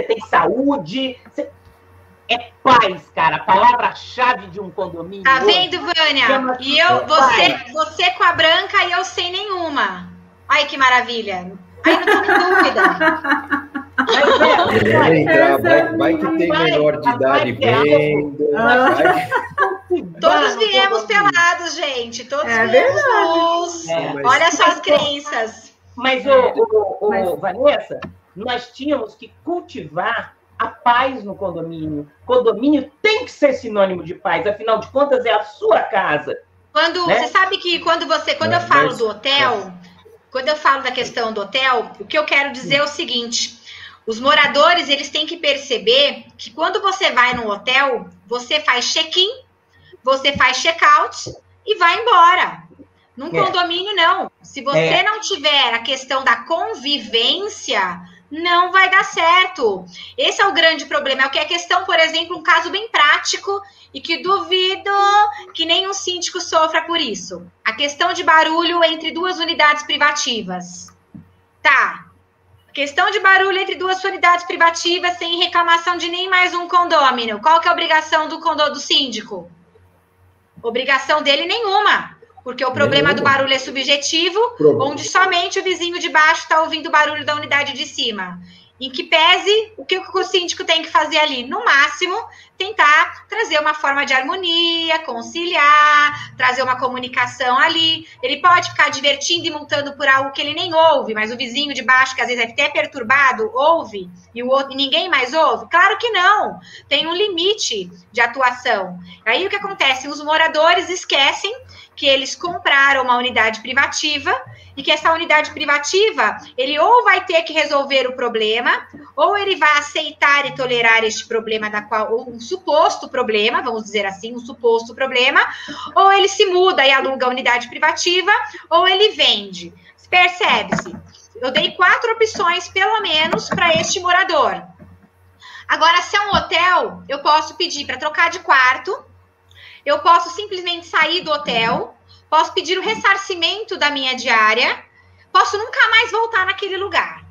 S4: tem saúde. É paz, cara. A palavra-chave de um condomínio.
S2: Tá vendo, Vânia? E você com a branca e eu sem nenhuma. Ai, que maravilha. Aí não tô com dúvida.
S3: Vai que tem menor de idade vendo.
S2: Todos viemos pelados, gente. Todos viemos nus. Olha só as crenças.
S4: Mas, Vanessa, nós tínhamos que cultivar a paz no condomínio. Condomínio tem que ser sinônimo de paz, afinal de contas, é a sua casa.
S2: Você sabe que quando eu falo do hotel, quando eu falo da questão do hotel, o que eu quero dizer é o seguinte: os moradores, eles têm que perceber que quando você vai no hotel, você faz check-in, você faz check-out e vai embora. Num condomínio, não. Se você não tiver a questão da convivência, não vai dar certo. Esse é o grande problema. É o que é questão, por exemplo, um caso bem prático e que duvido que nenhum síndico sofra por isso. A questão de barulho entre duas unidades privativas. Tá. Questão de barulho entre duas unidades privativas sem reclamação de nem mais um condômino. Qual que é a obrigação do síndico? Obrigação dele nenhuma. Porque o problema do barulho é subjetivo, onde somente o vizinho de baixo está ouvindo o barulho da unidade de cima. Em que pese, o que o síndico tem que fazer ali? No máximo, tentar trazer uma forma de harmonia, conciliar, trazer uma comunicação ali. Ele pode ficar divertindo e montando por algo que ele nem ouve, mas o vizinho de baixo, que às vezes é até perturbado, ouve, e o outro ninguém mais ouve? Claro que não. Tem um limite de atuação. Aí o que acontece? Os moradores esquecem que eles compraram uma unidade privativa e que essa unidade privativa, ele ou vai ter que resolver o problema, ou ele vai aceitar e tolerar este problema, ou um suposto problema, vamos dizer assim, um suposto problema, ou ele se muda e aluga a unidade privativa, ou ele vende. Percebe-se? Eu dei 4 opções, pelo menos, para este morador. Agora, se é um hotel, eu posso pedir para trocar de quarto, eu posso simplesmente sair do hotel, posso pedir o ressarcimento da minha diária, posso nunca mais voltar naquele lugar.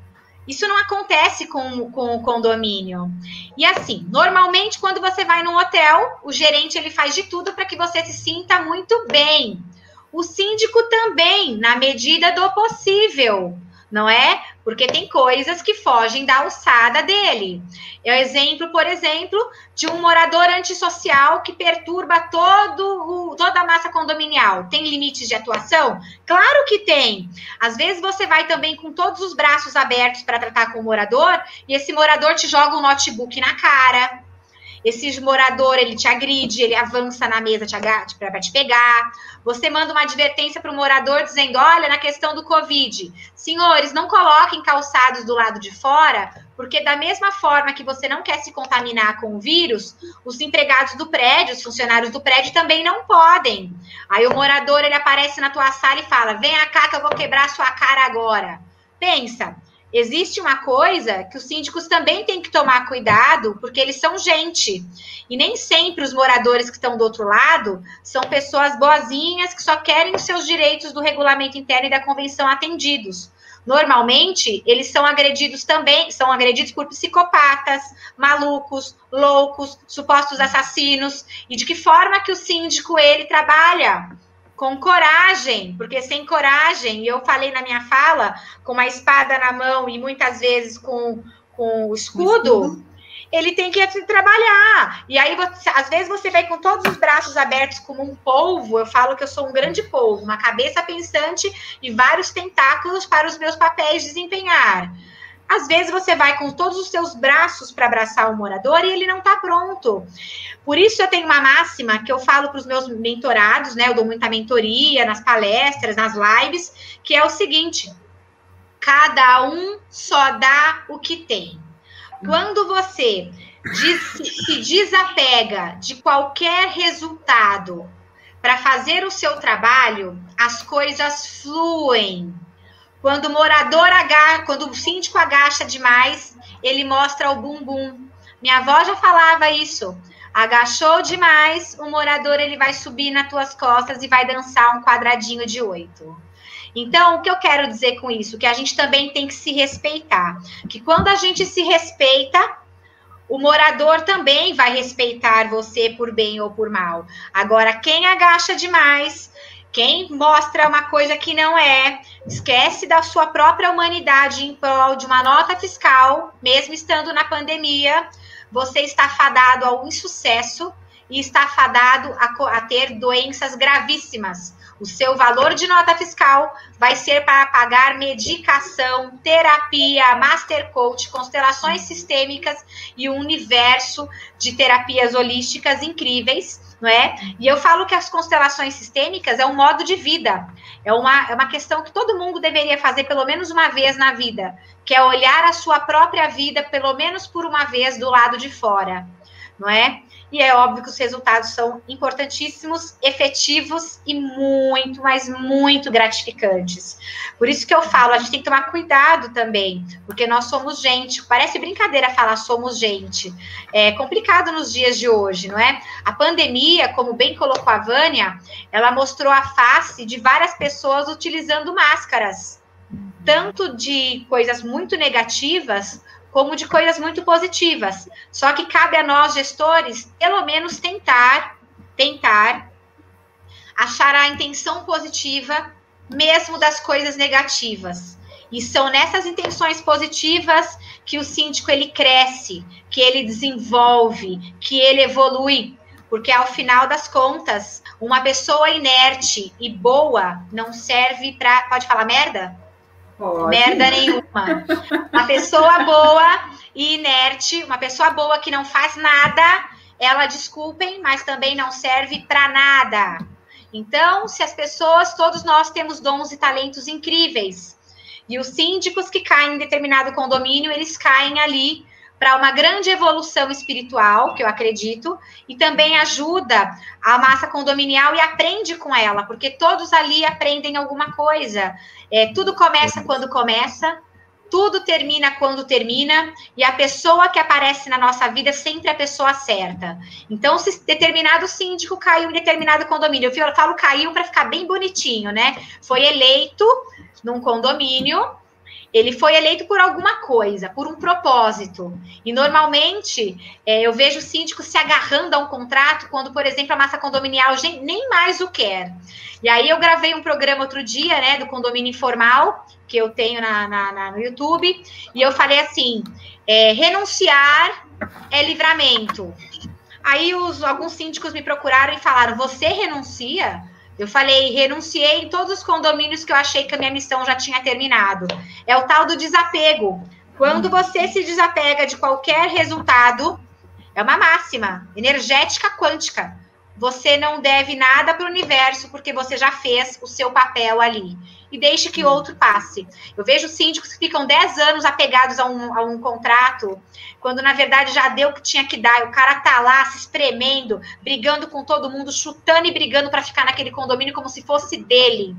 S2: Isso não acontece com o condomínio. E assim, normalmente quando você vai num hotel, o gerente ele faz de tudo para que você se sinta muito bem. O síndico também, na medida do possível, não é? Porque tem coisas que fogem da alçada dele. É o exemplo, por exemplo, de um morador antissocial que perturba toda a massa condominial. Tem limites de atuação? Claro que tem. Às vezes você vai também com todos os braços abertos para tratar com o morador e esse morador te joga um notebook na cara. Esse morador, ele te agride, ele avança na mesa para te pegar. Você manda uma advertência para o morador dizendo, olha, na questão do Covid, senhores, não coloquem calçados do lado de fora, porque da mesma forma que você não quer se contaminar com o vírus, os empregados do prédio, os funcionários do prédio também não podem. Aí o morador, ele aparece na tua sala e fala, vem cá que eu vou quebrar a sua cara agora. Pensa. Existe uma coisa que os síndicos também têm que tomar cuidado, porque eles são gente. E nem sempre os moradores que estão do outro lado são pessoas boazinhas que só querem os seus direitos do regulamento interno e da convenção atendidos. Normalmente, eles são agredidos também, são agredidos por psicopatas, malucos, loucos, supostos assassinos. E de que forma que o síndico, ele trabalha? Com coragem, porque sem coragem, e eu falei na minha fala, com uma espada na mão e muitas vezes com o escudo, ele tem que trabalhar. E aí, às vezes, você vai com todos os braços abertos como um polvo, eu falo que eu sou um grande polvo, uma cabeça pensante e vários tentáculos para os meus papéis desempenhar. Às vezes, você vai com todos os seus braços para abraçar o morador e ele não está pronto. Por isso, eu tenho uma máxima que eu falo para os meus mentorados, né? Eu dou muita mentoria nas palestras, nas lives, que é o seguinte, cada um só dá o que tem. Quando você se desapega de qualquer resultado para fazer o seu trabalho, as coisas fluem. Quando o morador quando o síndico agacha demais, ele mostra o bumbum. Minha avó já falava isso. Agachou demais, o morador ele vai subir nas tuas costas e vai dançar um quadradinho de 8. Então, o que eu quero dizer com isso? Que a gente também tem que se respeitar. Que quando a gente se respeita, o morador também vai respeitar você por bem ou por mal. Agora, quem agacha demais, quem mostra uma coisa que não é, esquece da sua própria humanidade em prol de uma nota fiscal, mesmo estando na pandemia, você está fadado ao insucesso e está fadado a ter doenças gravíssimas. O seu valor de nota fiscal vai ser para pagar medicação, terapia, master coach, constelações sistêmicas e um universo de terapias holísticas incríveis, não é? E eu falo que as constelações sistêmicas é um modo de vida, é uma questão que todo mundo deveria fazer pelo menos uma vez na vida, que é olhar a sua própria vida pelo menos por uma vez do lado de fora, não é? E é óbvio que os resultados são importantíssimos, efetivos e muito, mas muito gratificantes. Por isso que eu falo, a gente tem que tomar cuidado também, porque nós somos gente. Parece brincadeira falar somos gente. É complicado nos dias de hoje, não é? A pandemia, como bem colocou a Vânia, ela mostrou a face de várias pessoas utilizando máscaras, tanto de coisas muito negativas, como de coisas muito positivas. Só que cabe a nós, gestores, pelo menos tentar achar a intenção positiva, mesmo das coisas negativas. E são nessas intenções positivas que o síndico, ele cresce, que ele desenvolve, que ele evolui. Porque, ao final das contas, uma pessoa inerte e boa não serve para... Pode falar merda?
S1: Pode.
S2: Merda nenhuma. Uma pessoa boa e inerte, uma pessoa boa que não faz nada, ela, desculpem, mas também não serve para nada. Então, se as pessoas, todos nós temos dons e talentos incríveis. E os síndicos que caem em determinado condomínio, eles caem ali para uma grande evolução espiritual, que eu acredito, e também ajuda a massa condominial e aprende com ela, porque todos ali aprendem alguma coisa. Tudo começa quando começa, tudo termina quando termina, e a pessoa que aparece na nossa vida é sempre a pessoa certa. Então, se determinado síndico caiu em determinado condomínio, eu falo caiu para ficar bem bonitinho, né? Foi eleito num condomínio, ele foi eleito por alguma coisa, por um propósito. E, normalmente, eu vejo síndicos se agarrando a um contrato quando, por exemplo, a massa condominial nem mais o quer. E aí eu gravei um programa outro dia, né, do condomínio informal, que eu tenho no YouTube, e eu falei assim, renunciar é livramento. Aí alguns síndicos me procuraram e falaram, você renuncia? Eu falei, renunciei em todos os condomínios que eu achei que a minha missão já tinha terminado. É o tal do desapego. Quando você se desapega de qualquer resultado, é uma máxima, energética quântica. Você não deve nada para o universo, porque você já fez o seu papel ali. E deixe que outro passe. Eu vejo síndicos que ficam 10 anos apegados a um contrato, quando na verdade já deu o que tinha que dar. E o cara tá lá se espremendo, brigando com todo mundo, chutando e brigando para ficar naquele condomínio como se fosse dele.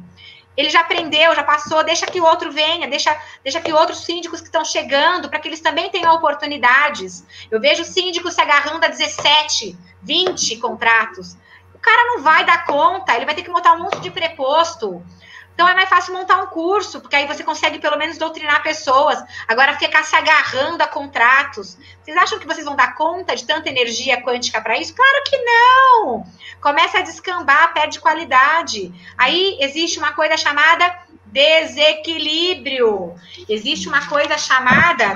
S2: Ele já aprendeu, já passou, deixa que o outro venha, deixa que outros síndicos que estão chegando, para que eles também tenham oportunidades. Eu vejo síndicos se agarrando a 17, 20 contratos. O cara não vai dar conta, ele vai ter que montar um monte de preposto. Então, é mais fácil montar um curso, porque aí você consegue, pelo menos, doutrinar pessoas. Agora, ficar se agarrando a contratos. Vocês acham que vocês vão dar conta de tanta energia quântica para isso? Claro que não! Começa a descambar, perde qualidade. Aí, existe uma coisa chamada desequilíbrio. Existe uma coisa chamada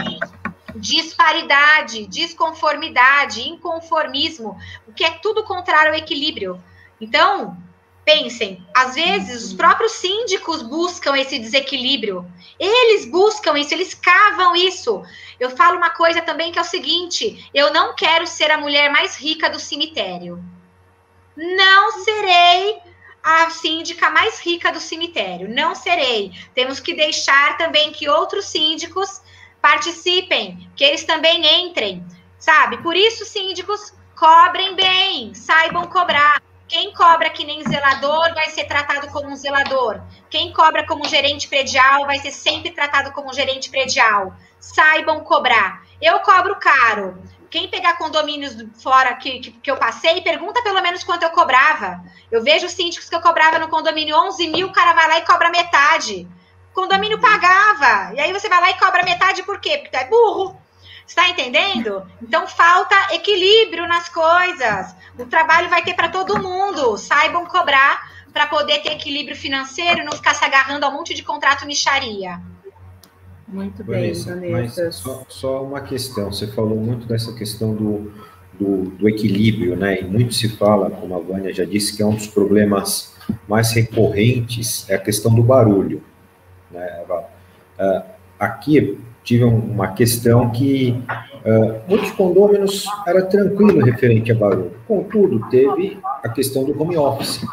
S2: disparidade, desconformidade, inconformismo, o que é tudo contrário ao equilíbrio. Então... pensem, às vezes os próprios síndicos buscam esse desequilíbrio. Eles buscam isso, eles cavam isso. Eu falo uma coisa também que é o seguinte, eu não quero ser a mulher mais rica do cemitério. Não serei a síndica mais rica do cemitério, não serei. Temos que deixar também que outros síndicos participem, que eles também entrem, sabe? Por isso, síndicos, cobrem bem, saibam cobrar. Quem cobra que nem zelador vai ser tratado como um zelador. Quem cobra como gerente predial vai ser sempre tratado como um gerente predial. Saibam cobrar. Eu cobro caro. Quem pegar condomínios fora que eu passei, pergunta pelo menos quanto eu cobrava. Eu vejo síndicos que eu cobrava no condomínio 11 mil, o cara vai lá e cobra metade. O condomínio pagava. E aí você vai lá e cobra metade por quê? Porque tu é burro. Está entendendo? Então, falta equilíbrio nas coisas. O trabalho vai ter para todo mundo. Saibam cobrar para poder ter equilíbrio financeiro e não ficar se agarrando a um monte de contrato micharia.
S1: Muito bem, Vanessa.
S3: Mas só uma questão. Você falou muito dessa questão do equilíbrio, né? E muito se fala, como a Vânia já disse, que é um dos problemas mais recorrentes, é a questão do barulho, né? Aqui tive uma questão que muitos condôminos era tranquilo referente a barulho, contudo, teve a questão do home office,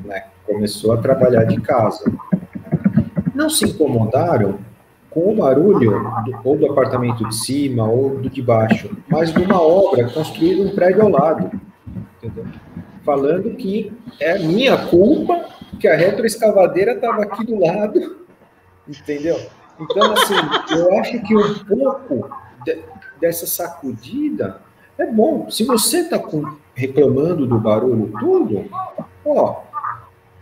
S3: né? Começou a trabalhar de casa. Não se incomodaram com o barulho ou do apartamento de cima ou do de baixo, mas de uma obra construída um prédio ao lado, entendeu? Falando que é minha culpa que a retroescavadeira estava aqui do lado, entendeu? Então, assim, eu acho que um pouco dessa sacudida é bom. Se você está reclamando do barulho tudo, ó,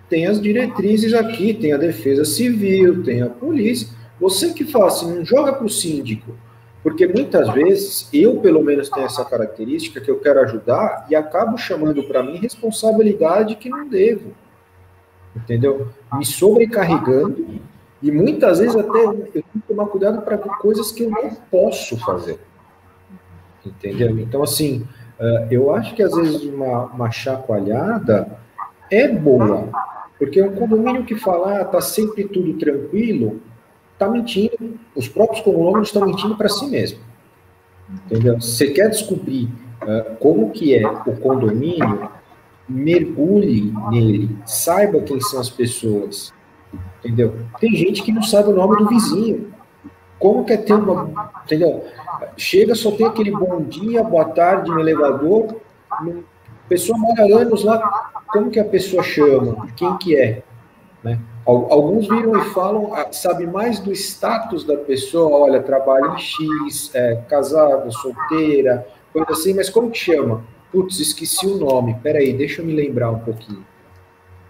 S3: tem as diretrizes aqui, tem a defesa civil, tem a polícia. Você que faz, assim, não joga para o síndico, porque muitas vezes, eu pelo menos tenho essa característica que eu quero ajudar e acabo chamando para mim responsabilidade que não devo, entendeu? Me sobrecarregando e muitas vezes até eu tenho que tomar cuidado para coisas que eu não posso fazer, entendeu? Então, assim, eu acho que às vezes uma chacoalhada é boa, porque um condomínio que fala, tá sempre tudo tranquilo, está mentindo, os próprios condôminos estão mentindo para si mesmo, entendeu? Você quer descobrir como que é o condomínio, mergulhe nele, saiba quem são as pessoas, entendeu? Tem gente que não sabe o nome do vizinho, como que é ter uma, entendeu? Chega, só tem aquele bom dia, boa tarde no elevador, a pessoa mora anos lá, como que a pessoa chama, quem que é, né? Alguns viram e falam, sabe mais do status da pessoa, olha, trabalho em X, casada, solteira, coisa assim, mas como que chama? Putz, esqueci o nome, peraí, deixa eu me lembrar um pouquinho.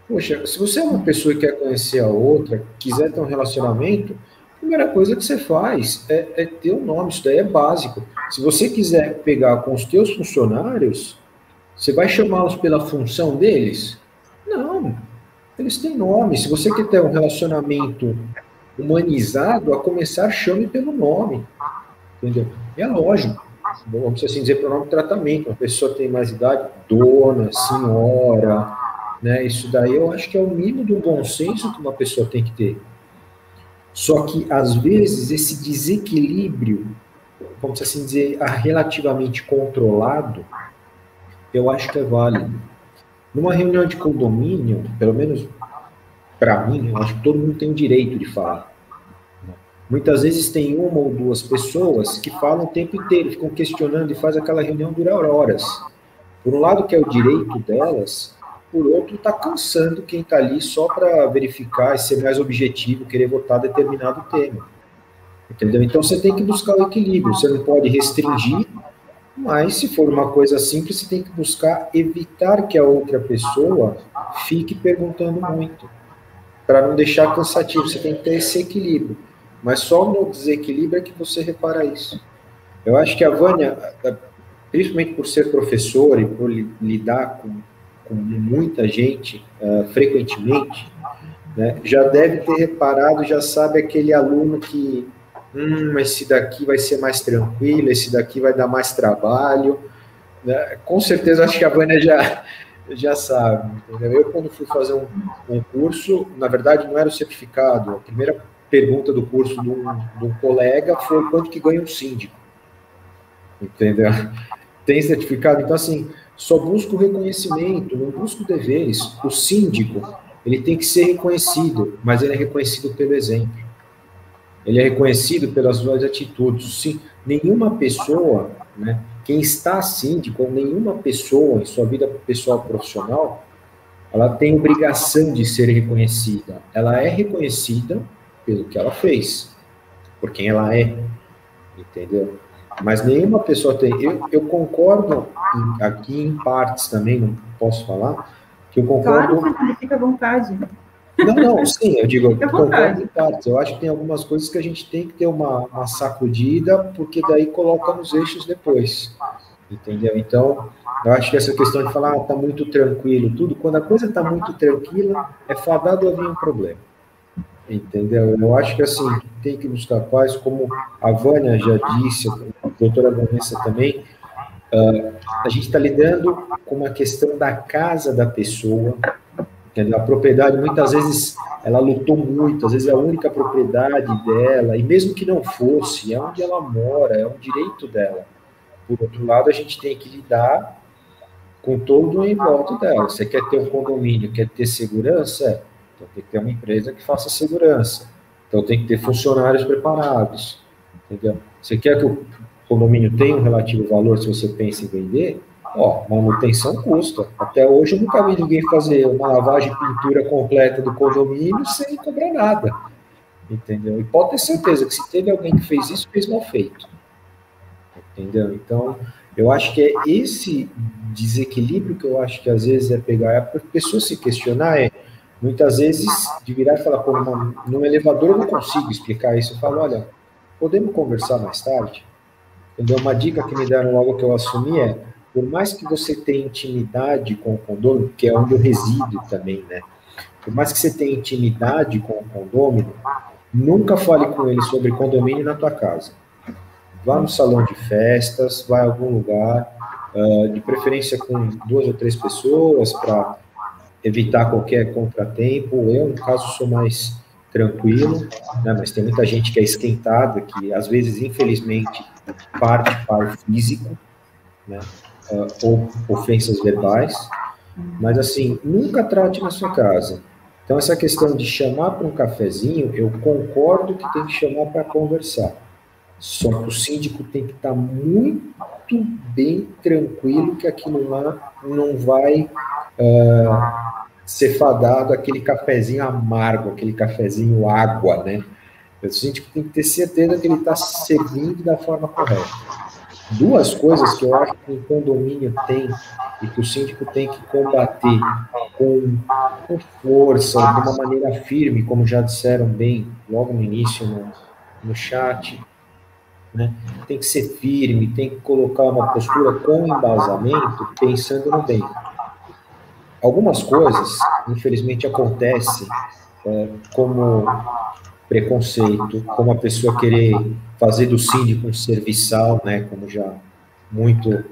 S3: Poxa, se você é uma pessoa que quer conhecer a outra, quiser ter um relacionamento, a primeira coisa que você faz é ter um nome, isso daí é básico. Se você quiser pegar com os teus funcionários, você vai chamá-los pela função deles? Não. Eles têm nome. Se você quer ter um relacionamento humanizado, a começar, chame pelo nome. Entendeu? E é lógico. Vamos assim dizer, pelo nome de tratamento. Uma pessoa tem mais idade, dona, senhora, né? Isso daí eu acho que é o mínimo do bom senso que uma pessoa tem que ter. Só que, às vezes, esse desequilíbrio, vamos assim dizer, relativamente controlado, eu acho que é válido. Numa reunião de condomínio, pelo menos para mim, eu acho que todo mundo tem o direito de falar. Muitas vezes tem uma ou duas pessoas que falam o tempo inteiro, ficam questionando e faz aquela reunião durar horas. Por um lado, que é o direito delas, por outro, está cansando quem está ali só para verificar e ser mais objetivo, querer votar determinado tema. Entendeu? Então, você tem que buscar o equilíbrio, você não pode restringir, mas se for uma coisa simples, você tem que buscar evitar que a outra pessoa fique perguntando muito, para não deixar cansativo, você tem que ter esse equilíbrio. Mas só no desequilíbrio é que você repara isso. Eu acho que a Vânia, principalmente por ser professora e por lidar com muita gente frequentemente, né, já deve ter reparado, já sabe aquele aluno que esse daqui vai ser mais tranquilo, esse daqui vai dar mais trabalho, né? Com certeza acho que a Vânia já sabe, entendeu? Eu, quando fui fazer um curso, na verdade não era o certificado, a primeira pergunta do curso de um colega foi quanto que ganha um síndico, entendeu? Tem certificado, então assim, só busco o reconhecimento, não busco deveres. O síndico, ele tem que ser reconhecido, mas ele é reconhecido pelo exemplo. Ele é reconhecido pelas suas atitudes. Sim, nenhuma pessoa, né, quem está síndico, nenhuma pessoa em sua vida pessoal profissional, ela tem obrigação de ser reconhecida. Ela é reconhecida pelo que ela fez, por quem ela é, entendeu? Mas nenhuma pessoa tem... Eu concordo aqui em partes também, não posso falar, que eu concordo...
S1: Claro, você fica à vontade.
S3: Não, sim, eu digo, eu concordo em partes. Eu acho que tem algumas coisas que a gente tem que ter uma sacudida, porque daí coloca nos eixos depois, entendeu? Então, eu acho que essa questão de falar, tá muito tranquilo, tudo, quando a coisa tá muito tranquila, é fadado a vir um problema, entendeu? Eu acho que, assim, tem que buscar paz, como a Vânia já disse, a doutora Vanessa também, A gente está lidando com uma questão da casa da pessoa, entendeu? A propriedade, muitas vezes, ela lutou muito, às vezes é a única propriedade dela, e mesmo que não fosse, é onde ela mora, é um direito dela. Por outro lado, a gente tem que lidar com todo o envolto dela. Você quer ter um condomínio, quer ter segurança? Então tem que ter uma empresa que faça segurança. Então tem que ter funcionários preparados, entendeu? Você quer que o condomínio tenha um relativo valor se você pensa em vender? Manutenção custa. Até hoje eu nunca vi ninguém fazer uma lavagem e pintura completa do condomínio sem cobrar nada, entendeu? E pode ter certeza que se teve alguém que fez isso, fez mal feito, entendeu? Então, eu acho que é esse desequilíbrio que eu acho que às vezes é pegar, a pessoa se questionar, muitas vezes, de virar e falar, num elevador eu não consigo explicar isso, eu falo, olha, podemos conversar mais tarde? Entendeu? Uma dica que me deram logo que eu assumi é, por mais que você tenha intimidade com o condômino, que é onde eu resido também, né? Por mais que você tenha intimidade com o condômino, nunca fale com ele sobre condomínio na tua casa. Vá no salão de festas, vá a algum lugar, de preferência com 2 ou 3 pessoas, para evitar qualquer contratempo. Eu, no caso, sou mais tranquilo, né, mas tem muita gente que é esquentada, que às vezes, infelizmente, parte para o físico, né, ou ofensas verbais, mas assim, nunca trate na sua casa. Então, essa questão de chamar para um cafezinho, eu concordo que tem que chamar para conversar. Só que o síndico tem que estar muito bem tranquilo que aquilo lá não vai ser fadado aquele cafezinho amargo, aquele cafezinho água, né? O síndico tem que ter certeza que ele está servindo da forma correta. 2 coisas que eu acho que o condomínio tem e que o síndico tem que combater com força, de uma maneira firme, como já disseram bem logo no início no chat, né? Tem que ser firme, tem que colocar uma postura com embasamento, pensando no bem. Algumas coisas, infelizmente, acontecem como preconceito, como a pessoa querer fazer do síndico um serviçal, né, como já muito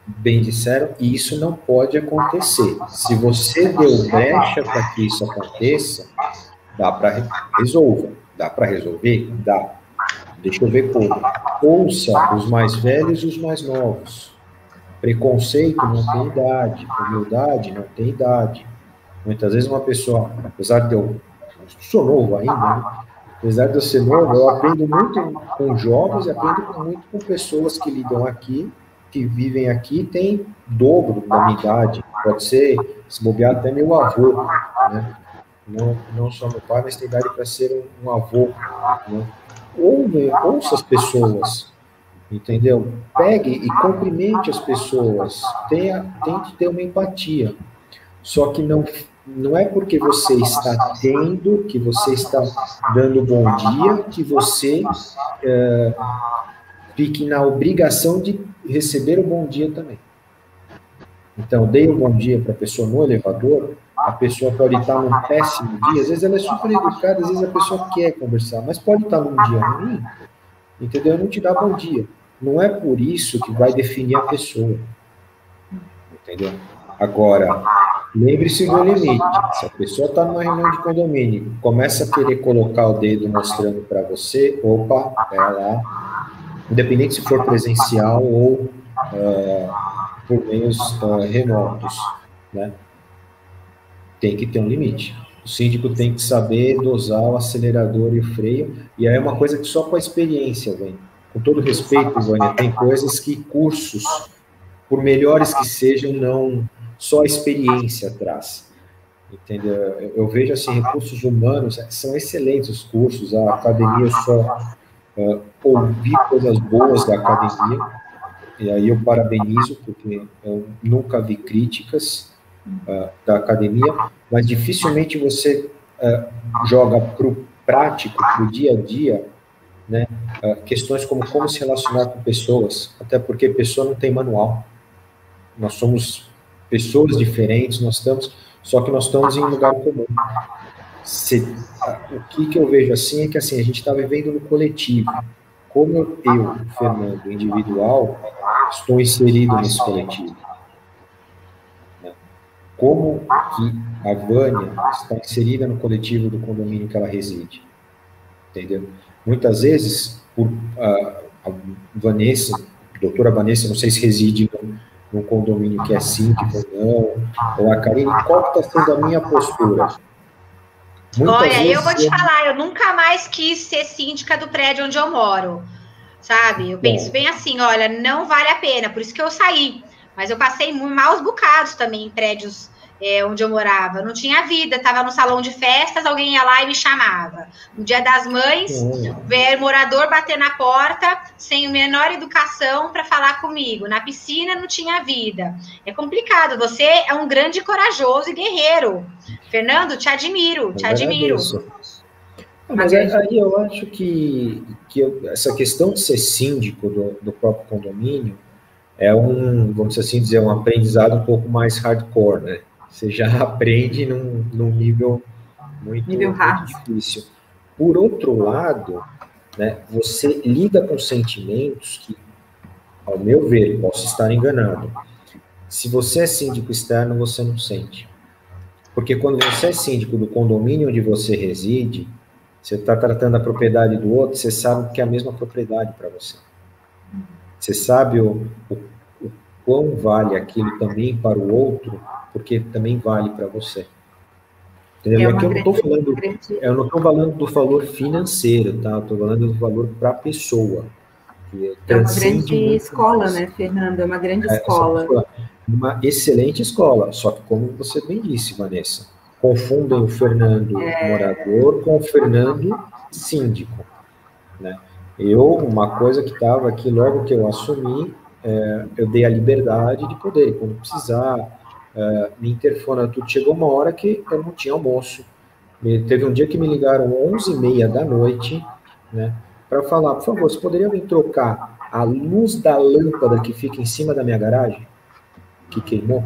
S3: bem disseram, e isso não pode acontecer. Se você deu brecha para que isso aconteça, dá para resolver? Dá. Deixa eu ver como. Ouça os mais velhos e os mais novos. Preconceito não tem idade, humildade não tem idade. Muitas vezes uma pessoa, apesar de eu sou novo ainda, né? Apesar de eu ser novo, eu aprendo muito com jovens e aprendo muito com pessoas que lidam aqui, que vivem aqui e têm dobro da minha idade. Pode ser, se bobear, até meu avô, né? Não só meu pai, mas tem idade para ser um avô, né? Ouça as pessoas, entendeu? Pegue e cumprimente as pessoas, tente ter uma empatia. Só que não é porque você está tendo, que você está dando bom dia, que você fique na obrigação de receber o bom dia também. Então, dei um bom dia para a pessoa no elevador, a pessoa pode estar num péssimo dia, às vezes ela é super educada, às vezes a pessoa quer conversar, mas pode estar num dia ruim, entendeu? Não te dá bom dia. Não é por isso que vai definir a pessoa, entendeu? Agora, lembre-se do limite. Se a pessoa está numa reunião de condomínio, começa a querer colocar o dedo mostrando para você, opa, pera lá, independente se for presencial ou por meios remotos, né? Tem que ter um limite. O síndico tem que saber dosar o acelerador e o freio, e aí é uma coisa que só com a experiência vem. Com todo respeito, Vânia, tem coisas que cursos, por melhores que sejam, não só a experiência traz. Entendeu? Eu vejo assim, recursos humanos, são excelentes os cursos, a academia, eu só ouvi coisas boas da academia, e aí eu parabenizo, porque eu nunca vi críticas da academia, mas dificilmente você joga para o prático, para o dia a dia, né, questões como se relacionar com pessoas, até porque pessoa não tem manual. Nós somos pessoas diferentes, só que nós estamos em um lugar comum. O que eu vejo assim é que assim, a gente está vivendo no coletivo. como eu, Fernando, individual, estou inserido nesse coletivo. Como que a Vânia está inserida no coletivo do condomínio que ela reside. Entendeu? Muitas vezes, a Vanessa, a doutora Vanessa, não sei se reside num condomínio que é síndico ou não, ou a Karine, qual que está sendo a minha postura?
S2: Olha, eu vou te falar, eu nunca mais quis ser síndica do prédio onde eu moro, sabe? Eu penso bem assim, olha, não vale a pena, por isso que eu saí. Mas eu passei maus bocados também em prédios onde eu morava. Não tinha vida, estava no salão de festas, alguém ia lá e me chamava. No Dia das Mães, ver morador bater na porta sem a menor educação para falar comigo. Na piscina não tinha vida. É complicado, você é um grande corajoso e guerreiro. Fernando, te admiro, te admiro.
S3: Mas aí eu acho que essa questão de ser síndico do próprio condomínio é vamos assim dizer, um aprendizado um pouco mais hardcore, né? Você já aprende num nível muito difícil. Por outro lado, né, você lida com sentimentos que, ao meu ver, posso estar enganado. Se você é síndico externo, você não sente. Porque quando você é síndico do condomínio onde você reside, você está tratando a propriedade do outro, você sabe que é a mesma propriedade para você. Você sabe o quão vale aquilo também para o outro, porque também vale para você. Entendeu? Aqui eu não estou falando do valor financeiro, tá? Eu estou falando do valor para a pessoa.
S1: É uma grande escola, né, Fernando? É uma grande escola.
S3: Uma excelente escola, só que como você bem disse, Vanessa, confundem o Fernando morador com o Fernando síndico, né? Uma coisa que estava aqui, logo que eu assumi, eu dei a liberdade de poder, quando precisar, me interfona tudo. Chegou uma hora que eu não tinha almoço. Teve um dia que me ligaram 11h30 da noite, né, para falar, por favor, você poderia vir trocar a luz da lâmpada que fica em cima da minha garagem, que queimou?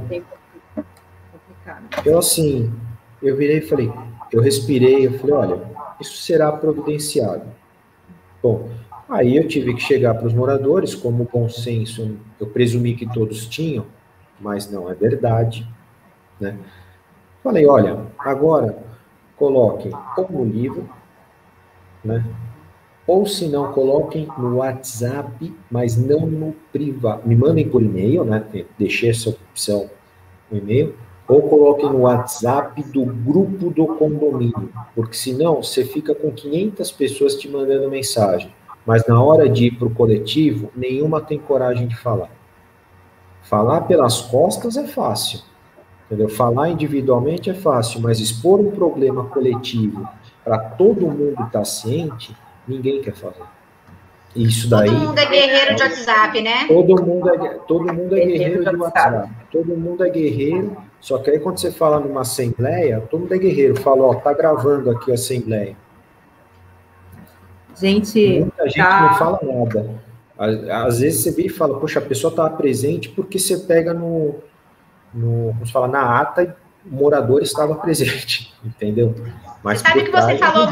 S3: Eu virei e falei, eu respirei, eu falei, olha, isso será providenciado. Bom, aí eu tive que chegar para os moradores, como bom senso, eu presumi que todos tinham, mas não é verdade, né? Falei, olha, agora coloquem ou no livro, né? Ou se não, coloquem no WhatsApp, mas não no privado. Me mandem por e-mail, né? Deixei essa opção no e-mail. Ou coloquem no WhatsApp do grupo do condomínio, porque senão você fica com 500 pessoas te mandando mensagem, mas na hora de ir para o coletivo, nenhuma tem coragem de falar. Falar pelas costas é fácil, entendeu? Falar individualmente é fácil, mas expor um problema coletivo para todo mundo estar ciente, ninguém quer fazer. Isso daí.
S2: Todo mundo é guerreiro de WhatsApp, né?
S3: Todo mundo é guerreiro de WhatsApp. Todo mundo é guerreiro. Só que aí quando você fala numa assembleia, todo mundo é guerreiro. Fala, ó, tá gravando aqui a assembleia. Muita gente não fala nada. Às vezes você vira e fala, poxa, a pessoa estava presente porque você pega como se fala, na ata, o morador estava presente, entendeu? Mas
S2: você sabe que você falou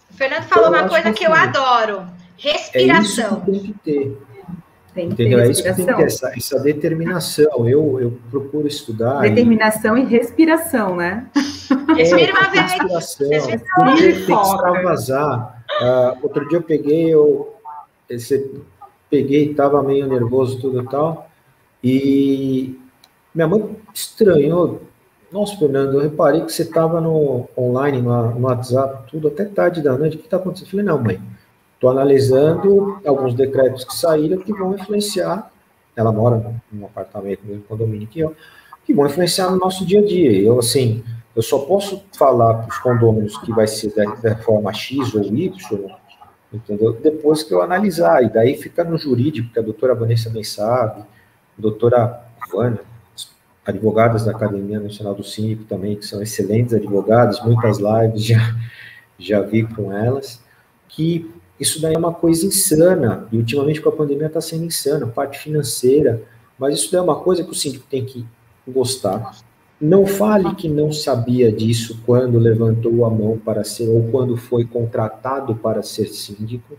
S2: o Fernando falou uma coisa que eu adoro. Respiração.
S3: É isso que tem que ter. Entendeu? É isso que tem que ter, essa determinação. Eu procuro estudar.
S1: Determinação e respiração, né?
S2: Respira uma vez.
S3: Respiração. Tem que extravasar. Outro dia eu peguei, estava meio nervoso, tudo e tal, e minha mãe estranhou. Nossa, Fernando, eu reparei que você estava online, no WhatsApp, tudo, até tarde da noite, o que está acontecendo? Eu falei, não, mãe, estou analisando alguns decretos que saíram que vão influenciar, ela mora num apartamento, no condomínio aqui, ó, que vão influenciar no nosso dia a dia. Eu só posso falar para os condôminos que vai ser da forma X ou Y, entendeu? Depois que eu analisar, e daí fica no jurídico, que a doutora Vanessa bem sabe, a doutora Vânia, advogadas da Academia Nacional do Síndico também, que são excelentes advogadas, muitas lives já vi com elas, que isso daí é uma coisa insana, e ultimamente com a pandemia está sendo insana, a parte financeira, mas isso daí é uma coisa que o síndico tem que gostar, Não fale que não sabia disso quando levantou a mão para ser, ou quando foi contratado para ser síndico,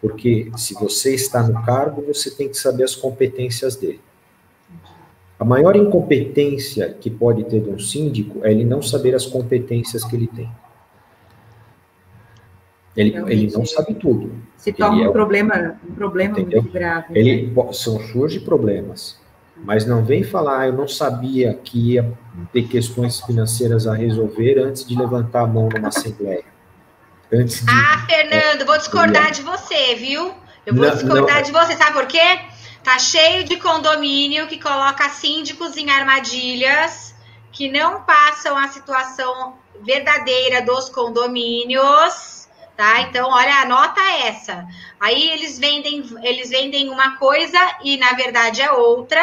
S3: porque se você está no cargo, você tem que saber as competências dele. A maior incompetência que pode ter de um síndico é ele não saber as competências que ele tem. Ele não sabe tudo.
S1: Se torna um problema muito grave.
S3: Surge problemas, mas não vem falar, eu não sabia que ia ter questões financeiras a resolver antes de levantar a mão numa assembleia.
S2: Fernando, vou discordar de você, viu? Eu vou discordar de você, sabe por quê? Tá cheio de condomínio que coloca síndicos em armadilhas, que não passam a situação verdadeira dos condomínios, tá? Então, olha, anota essa. Aí eles vendem uma coisa e, na verdade, é outra.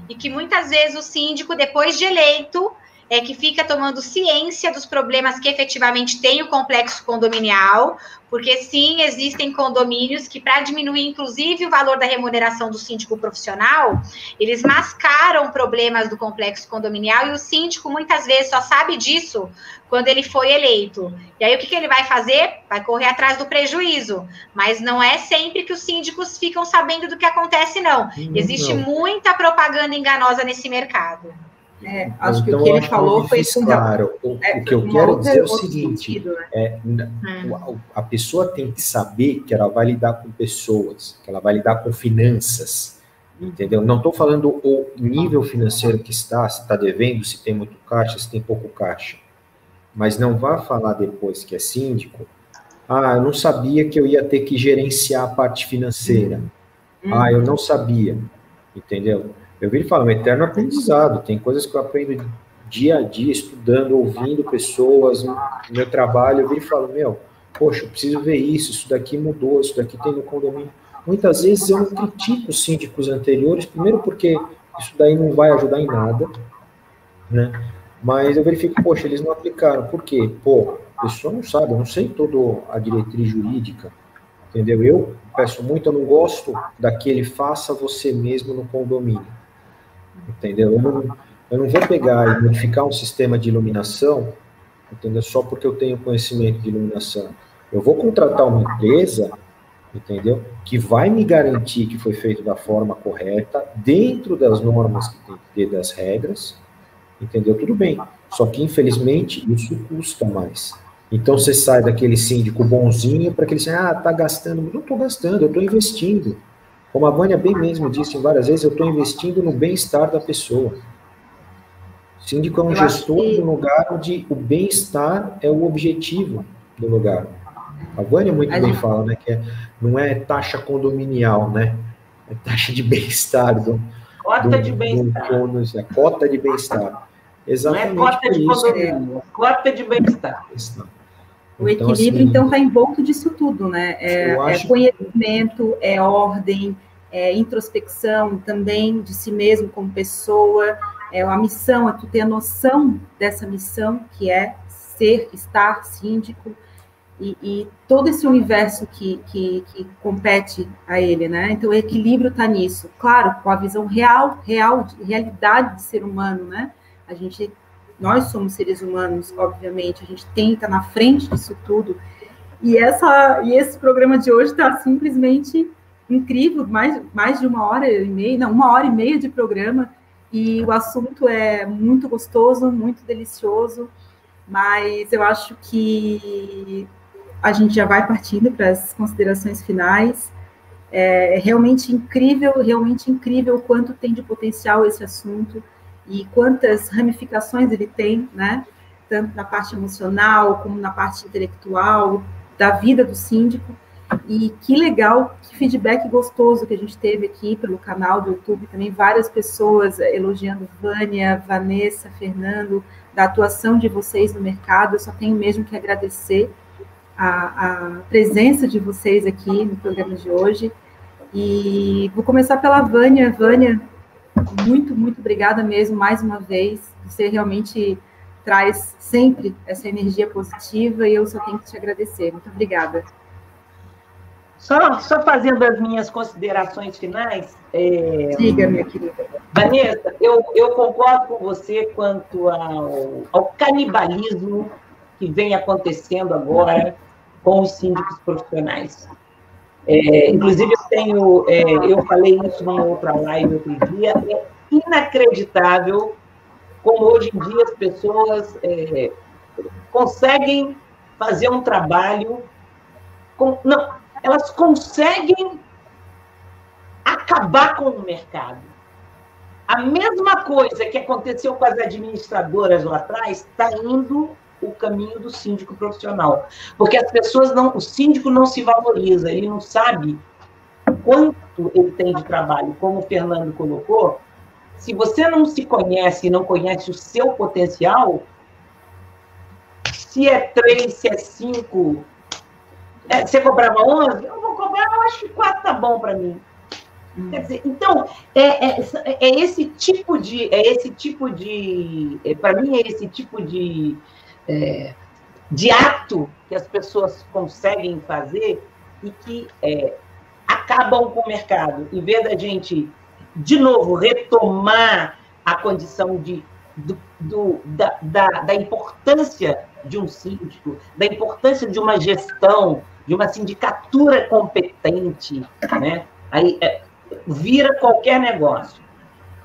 S2: E que muitas vezes o síndico, depois de eleito, é que fica tomando ciência dos problemas que efetivamente tem o complexo condominial, porque sim, existem condomínios que, para diminuir, inclusive, o valor da remuneração do síndico profissional, eles mascaram problemas do complexo condominial e o síndico, muitas vezes, só sabe disso quando ele foi eleito. E aí, o que ele vai fazer? Vai correr atrás do prejuízo. Mas não é sempre que os síndicos ficam sabendo do que acontece, não. Existe muita propaganda enganosa nesse mercado.
S1: Acho que o que ele falou foi
S3: claro. O que eu quero dizer é o seguinte, sentido, né? A pessoa tem que saber que ela vai lidar com pessoas, que ela vai lidar com finanças, entendeu? Não estou falando o nível financeiro que está, se está devendo, se tem muito caixa, se tem pouco caixa, mas não vá falar depois que é síndico, eu não sabia que eu ia ter que gerenciar a parte financeira, eu não sabia, entendeu? Eu vi ele falar, um eterno aprendizado, tem coisas que eu aprendo dia a dia, estudando, ouvindo pessoas, no meu trabalho, eu vi ele falar, poxa, eu preciso ver isso daqui mudou, isso daqui tem no condomínio. Muitas vezes eu não critico os síndicos anteriores, primeiro porque isso daí não vai ajudar em nada, né? Mas eu verifico, poxa, eles não aplicaram, por quê? A pessoa não sabe, eu não sei toda a diretriz jurídica, entendeu? Eu peço muito, eu não gosto daquele faça você mesmo no condomínio. Entendeu? Eu não vou pegar e modificar um sistema de iluminação, entendeu? Só porque eu tenho conhecimento de iluminação. Eu vou contratar uma empresa, entendeu? Que vai me garantir que foi feito da forma correta, dentro das normas que tem que ter, das regras, entendeu? Tudo bem. Só que, infelizmente, isso custa mais. Então, você sai daquele síndico bonzinho para aquele tá gastando. Não estou gastando, eu estou investindo. Como a Vânia bem mesmo disse várias vezes, eu estou investindo no bem-estar da pessoa. O síndico é um gestor do lugar onde o bem-estar é o objetivo do lugar. A Vânia muito bem fala, né, que não é taxa condominial, né? É taxa de bem-estar.
S4: Cota de bem-estar.
S3: Cota de bem-estar. Exatamente.
S4: Não é cota de condomínio, cota de bem-estar.
S1: O equilíbrio, então, está em volta disso tudo, né? É conhecimento, é ordem, é introspecção também de si mesmo como pessoa, é a missão, é tu ter a noção dessa missão, que é estar síndico, e todo esse universo que compete a ele, né? Então, o equilíbrio está nisso. Claro, com a visão realidade de ser humano, né? Nós somos seres humanos, obviamente, a gente tem que estar na frente disso tudo. E esse programa de hoje está simplesmente incrível, mais de 1h30, não, 1h30 de programa, e o assunto é muito gostoso, muito delicioso, mas eu acho que a gente já vai partindo para as considerações finais. É realmente incrível o quanto tem de potencial esse assunto, e quantas ramificações ele tem, né? Tanto na parte emocional, como na parte intelectual, da vida do síndico. E que legal, que feedback gostoso que a gente teve aqui pelo canal do YouTube, também várias pessoas elogiando Vânia, Vanessa, Fernando, da atuação de vocês no mercado. Eu só tenho mesmo que agradecer a presença de vocês aqui no programa de hoje. E vou começar pela Vânia. Vânia, muito, muito obrigada mesmo, mais uma vez. Você realmente traz sempre essa energia positiva e eu só tenho que te agradecer. Muito obrigada.
S4: Só fazendo as minhas considerações finais.
S1: Diga, minha querida.
S4: Vanessa, eu concordo com você quanto ao canibalismo que vem acontecendo agora com os síndicos profissionais. Inclusive, eu falei isso numa outra live outro dia, é inacreditável como hoje em dia as pessoas conseguem fazer um trabalho... elas conseguem acabar com o mercado. A mesma coisa que aconteceu com as administradoras lá atrás está indo o caminho do síndico profissional. Porque as pessoas o síndico não se valoriza, ele não sabe quanto ele tem de trabalho. Como o Fernando colocou, se você não se conhece e não conhece o seu potencial, se é 3, se é 5... você cobrava 11? Eu vou cobrar, eu acho que 4 tá bom para mim. Quer dizer, então, esse tipo de... para mim, é esse tipo de ato que as pessoas conseguem fazer e que acabam com o mercado. Em vez da gente, de novo, retomar a condição da importância de um síndico, da importância de uma gestão, de uma sindicatura competente, né? Aí vira qualquer negócio.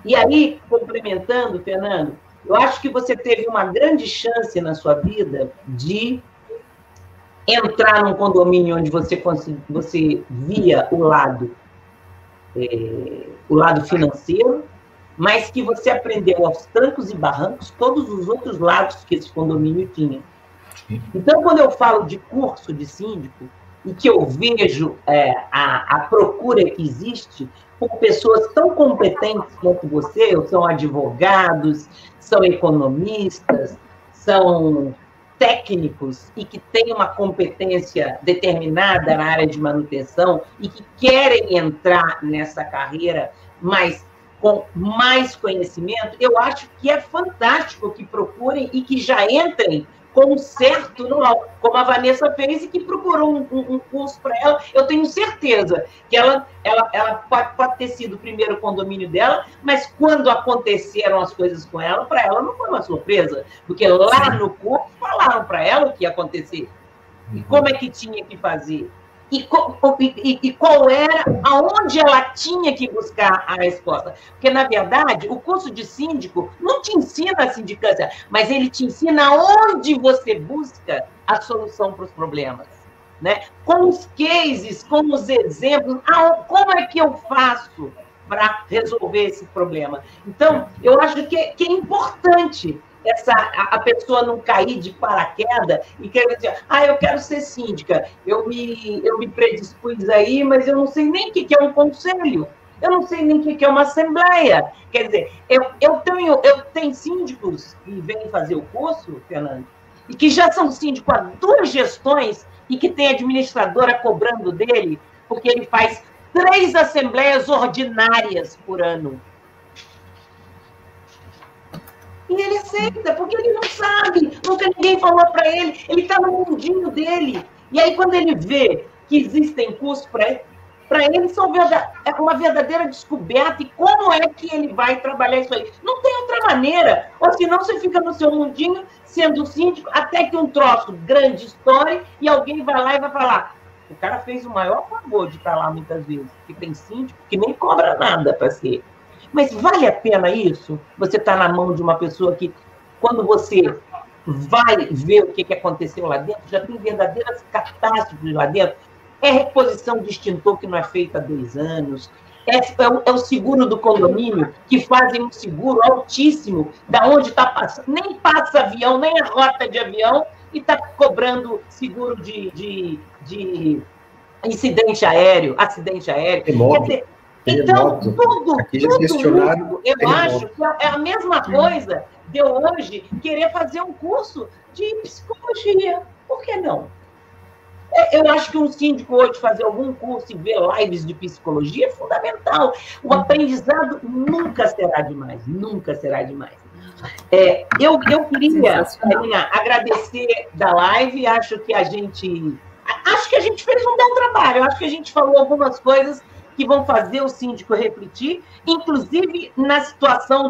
S4: E aí, complementando, Fernando, eu acho que você teve uma grande chance na sua vida de entrar num condomínio onde você via o lado financeiro, mas que você aprendeu aos trancos e barrancos todos os outros lados que esse condomínio tinha. Então, quando eu falo de curso de síndico, e que eu vejo a procura que existe por pessoas tão competentes quanto você, são advogados, são economistas, são técnicos e que têm uma competência determinada na área de manutenção e que querem entrar nessa carreira, mas com mais conhecimento, eu acho que é fantástico que procurem e que já entrem com certo know-how, como a Vanessa fez e que procurou um curso para ela. Eu tenho certeza que ela pode ter sido o primeiro condomínio dela, mas quando aconteceram as coisas com ela, para ela não foi uma surpresa, porque lá no curso falaram para ela o que ia acontecer, e como é que tinha que fazer, e qual era, aonde ela tinha que buscar a resposta. Porque, na verdade, o curso de síndico não te ensina a sindicância, mas ele te ensina onde você busca a solução para os problemas, né? Com os cases, com os exemplos, como é que eu faço para resolver esse problema? Então, eu acho que é importante a pessoa não cair de paraquedas e querer dizer, eu quero ser síndica, eu me predispus aí, mas eu não sei nem o que é um conselho, eu não sei nem o que é uma assembleia. Quer dizer, eu tenho síndicos que vêm fazer o curso, Fernando, e que já são síndicos há 2 gestões e que tem administradora cobrando dele, porque ele faz 3 assembleias ordinárias por ano. E ele aceita, porque ele não sabe, nunca ninguém falou para ele, ele está no mundinho dele. E aí, quando ele vê que existem cursos para ele é uma verdadeira descoberta. E como é que ele vai trabalhar isso aí? Não tem outra maneira. Ou senão você fica no seu mundinho, sendo síndico, até que um troço grande estoure e alguém vai lá e vai falar, o cara fez o maior favor de estar lá muitas vezes, porque tem síndico que nem cobra nada para ser. Mas vale a pena isso? Você está na mão de uma pessoa que, quando você vai ver o que aconteceu lá dentro, já tem verdadeiras catástrofes lá dentro. É reposição de extintor que não é feita há 2 anos. É o seguro do condomínio, que fazem um seguro altíssimo, da onde está passando. Nem passa avião, nem a rota de avião, e está cobrando seguro de acidente aéreo. Quer dizer, então, tudo, eu acho que é a mesma coisa de eu hoje querer fazer um curso de psicologia. Por que não? Eu acho que um síndico hoje fazer algum curso e ver lives de psicologia é fundamental. O aprendizado nunca será demais, nunca será demais. Eu queria, Karina, agradecer da live, acho que a gente Acho que a gente fez um bom trabalho, acho que a gente falou algumas coisas que vão fazer o síndico refletir, inclusive na situação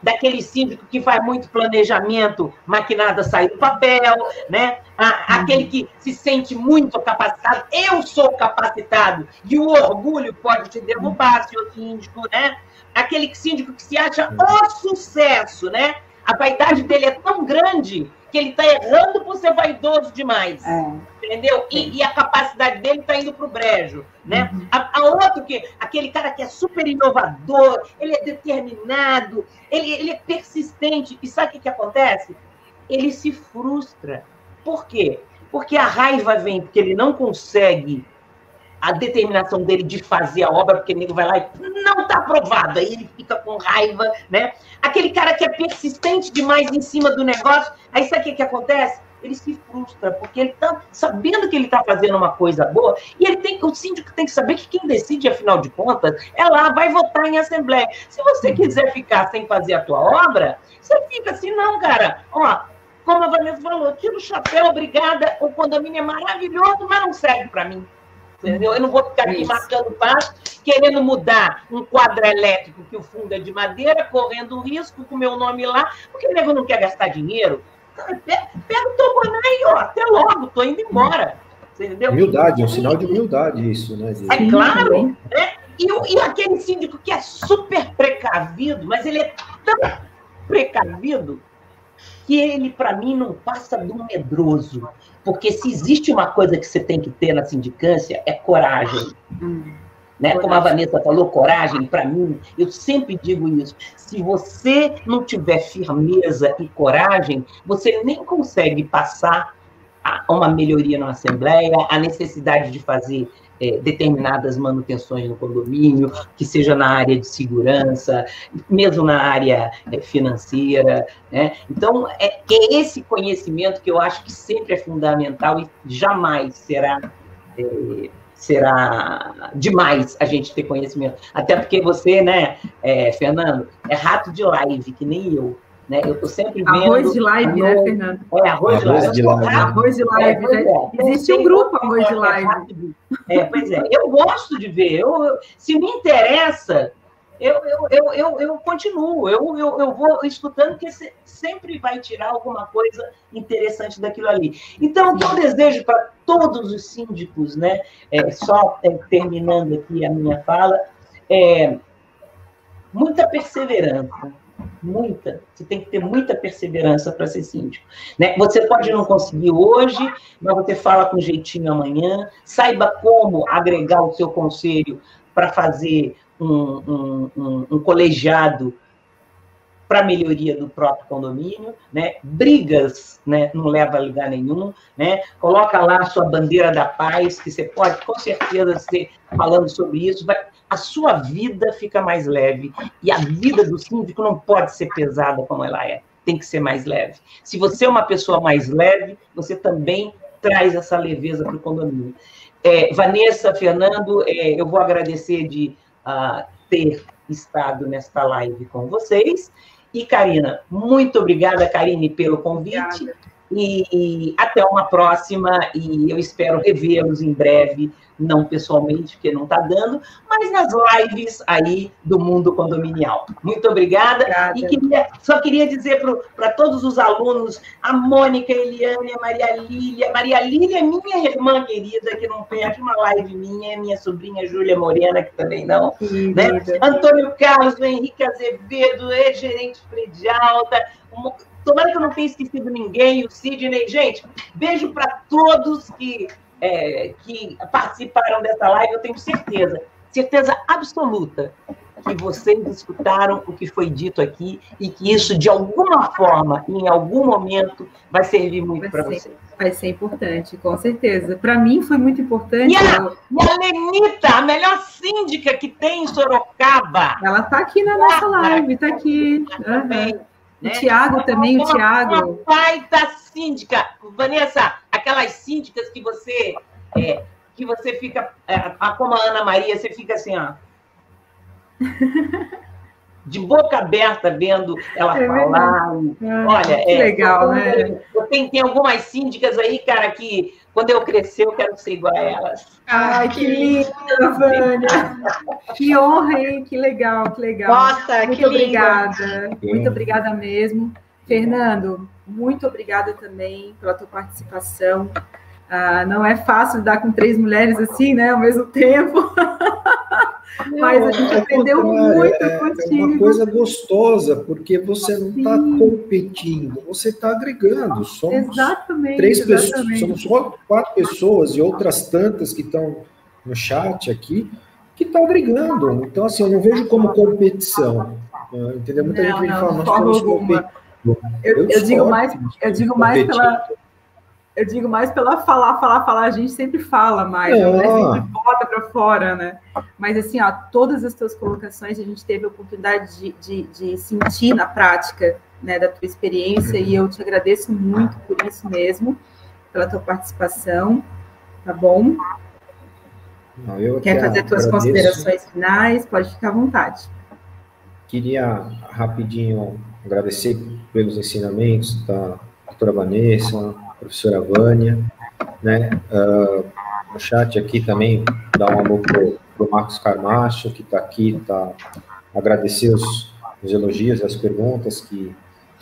S4: daquele síndico que faz muito planejamento, mas que nada sai do papel, né? Aquele que se sente muito capacitado, eu sou capacitado, e o orgulho pode te derrubar, seu síndico, né? Aquele síndico que se acha o sucesso, né? A vaidade dele é tão grande que ele está errando por ser vaidoso demais. Entendeu? E a capacidade dele está indo para o brejo. Né? A outro, aquele cara que é super inovador, ele é determinado, ele é persistente. E sabe o que acontece? Ele se frustra. Por quê? Porque a raiva vem, porque ele não consegue a determinação dele de fazer a obra, porque o nego vai lá e não está aprovado, aí ele fica com raiva, né? Aquele cara que é persistente demais em cima do negócio, aí sabe o que acontece? Ele se frustra, porque ele está sabendo que ele está fazendo uma coisa boa, e o síndico tem que saber que quem decide, afinal de contas, é lá, vai votar em assembleia. Se você quiser ficar sem fazer a tua obra, você fica assim, não, cara, ó, como a Vanessa falou, tira o chapéu, obrigada, o condomínio é maravilhoso, mas não serve para mim. Entendeu? Eu não vou ficar aqui marcando passo, querendo mudar um quadro elétrico que o fundo é de madeira, correndo risco com o meu nome lá, porque o nego não quer gastar dinheiro. Pega o teu boné e, ó, até logo, tô indo embora. Entendeu?
S3: Humildade, é um sinal de humildade isso, né?
S4: É claro, né? E aquele síndico que é super precavido, mas ele é tão precavido que ele, para mim, não passa de um medroso. Porque se existe uma coisa que você tem que ter na sindicância, é coragem. Né? Como a Vanessa falou, coragem, para mim, eu sempre digo isso. Se você não tiver firmeza e coragem, você nem consegue passar uma melhoria na Assembleia, a necessidade de fazer determinadas manutenções no condomínio, que seja na área de segurança, mesmo na área financeira, né? Então, é esse conhecimento que eu acho que sempre é fundamental e jamais será demais a gente ter conhecimento. Até porque você, né, Fernando, é rato de live, que nem eu. Né? Eu estou sempre vendo...
S1: Arroz de live, né, Fernando?
S4: Arroz de live.
S1: Arroz de live. Existe um grupo Arroz de live.
S4: Pois é, eu gosto de ver. Se me interessa, eu continuo. Eu vou escutando, porque você sempre vai tirar alguma coisa interessante daquilo ali. Então, o que eu desejo para todos os síndicos, né? Terminando aqui a minha fala, muita perseverança. Você tem que ter muita perseverança para ser síndico. Né? Você pode não conseguir hoje, mas você fala com jeitinho amanhã. Saiba como agregar o seu conselho para fazer um colegiado para a melhoria do próprio condomínio. Né? Brigas, né, não leva a lugar nenhum. Né? Coloca lá a sua bandeira da paz, que você pode, com certeza, ser falando sobre isso, a sua vida fica mais leve. E a vida do síndico não pode ser pesada como ela é. Tem que ser mais leve. Se você é uma pessoa mais leve, você também traz essa leveza para o condomínio. Vanessa, Fernando, eu vou agradecer de ter estado nesta live com vocês. E, Karina, muito obrigada, Karine, pelo convite. Obrigada. E até uma próxima, e eu espero revê-los em breve, não pessoalmente, porque não está dando, mas nas lives aí do mundo condominial. Muito obrigada. E só queria dizer para todos os alunos, a Mônica, a Eliane, a Maria Lília é minha irmã querida, que não perde uma live minha sobrinha Júlia Morena, que também não, né? Antônio Carlos, o Henrique Azevedo, ex-gerente predial, tomara que eu não tenha esquecido ninguém, o Sidney. Gente, beijo para todos que participaram dessa live. Eu tenho certeza absoluta que vocês escutaram o que foi dito aqui e que isso, de alguma forma, em algum momento, vai servir muito para vocês.
S1: Vai ser importante, com certeza. Para mim foi muito importante.
S4: E a Lenita, a melhor síndica que tem em Sorocaba.
S1: Ela está aqui na nossa live, está aqui.
S4: Também.
S1: O Tiago também, o Tiago.
S4: Uma baita síndica. Vanessa, aquelas síndicas que você fica, como a Ana Maria, você fica assim, ó, de boca aberta vendo ela falar. Olha,
S1: que legal, né?
S4: Tem algumas síndicas aí, cara, que Quando eu crescer, eu quero ser igual a elas.
S1: Ai, que linda, Vânia. Que honra, hein? Que legal, que legal.
S2: Nossa,
S1: muito
S2: que
S1: obrigada. Muito obrigada mesmo. Fernando, muito obrigada também pela tua participação. Não é fácil lidar com 3 mulheres assim, né, ao mesmo tempo. Mas a gente aprendeu muito contigo.
S3: É uma coisa gostosa, porque você não está competindo, você está agregando. Somos
S1: exatamente,
S3: 3 pessoas,
S1: exatamente.
S3: somos só 4 pessoas e outras tantas que estão no chat aqui, que estão agregando. Então, assim, eu não vejo como competição. Entendeu? Muita gente vem falar, nós estamos competindo.
S1: Eu digo mais pela falar, a gente sempre fala mais, a mulher sempre bota para fora, né? Mas assim, todas as tuas colocações a gente teve a oportunidade de sentir na prática, né, da tua experiência, e eu te agradeço muito por isso mesmo, pela tua participação, tá bom? Quer fazer tuas considerações finais? Pode ficar à vontade.
S3: Queria rapidinho agradecer pelos ensinamentos da doutora Vanessa, professora Vânia, né? No chat aqui também, dar um alô para o Marcos Carmacho, que está aqui, agradecer os elogios e as perguntas que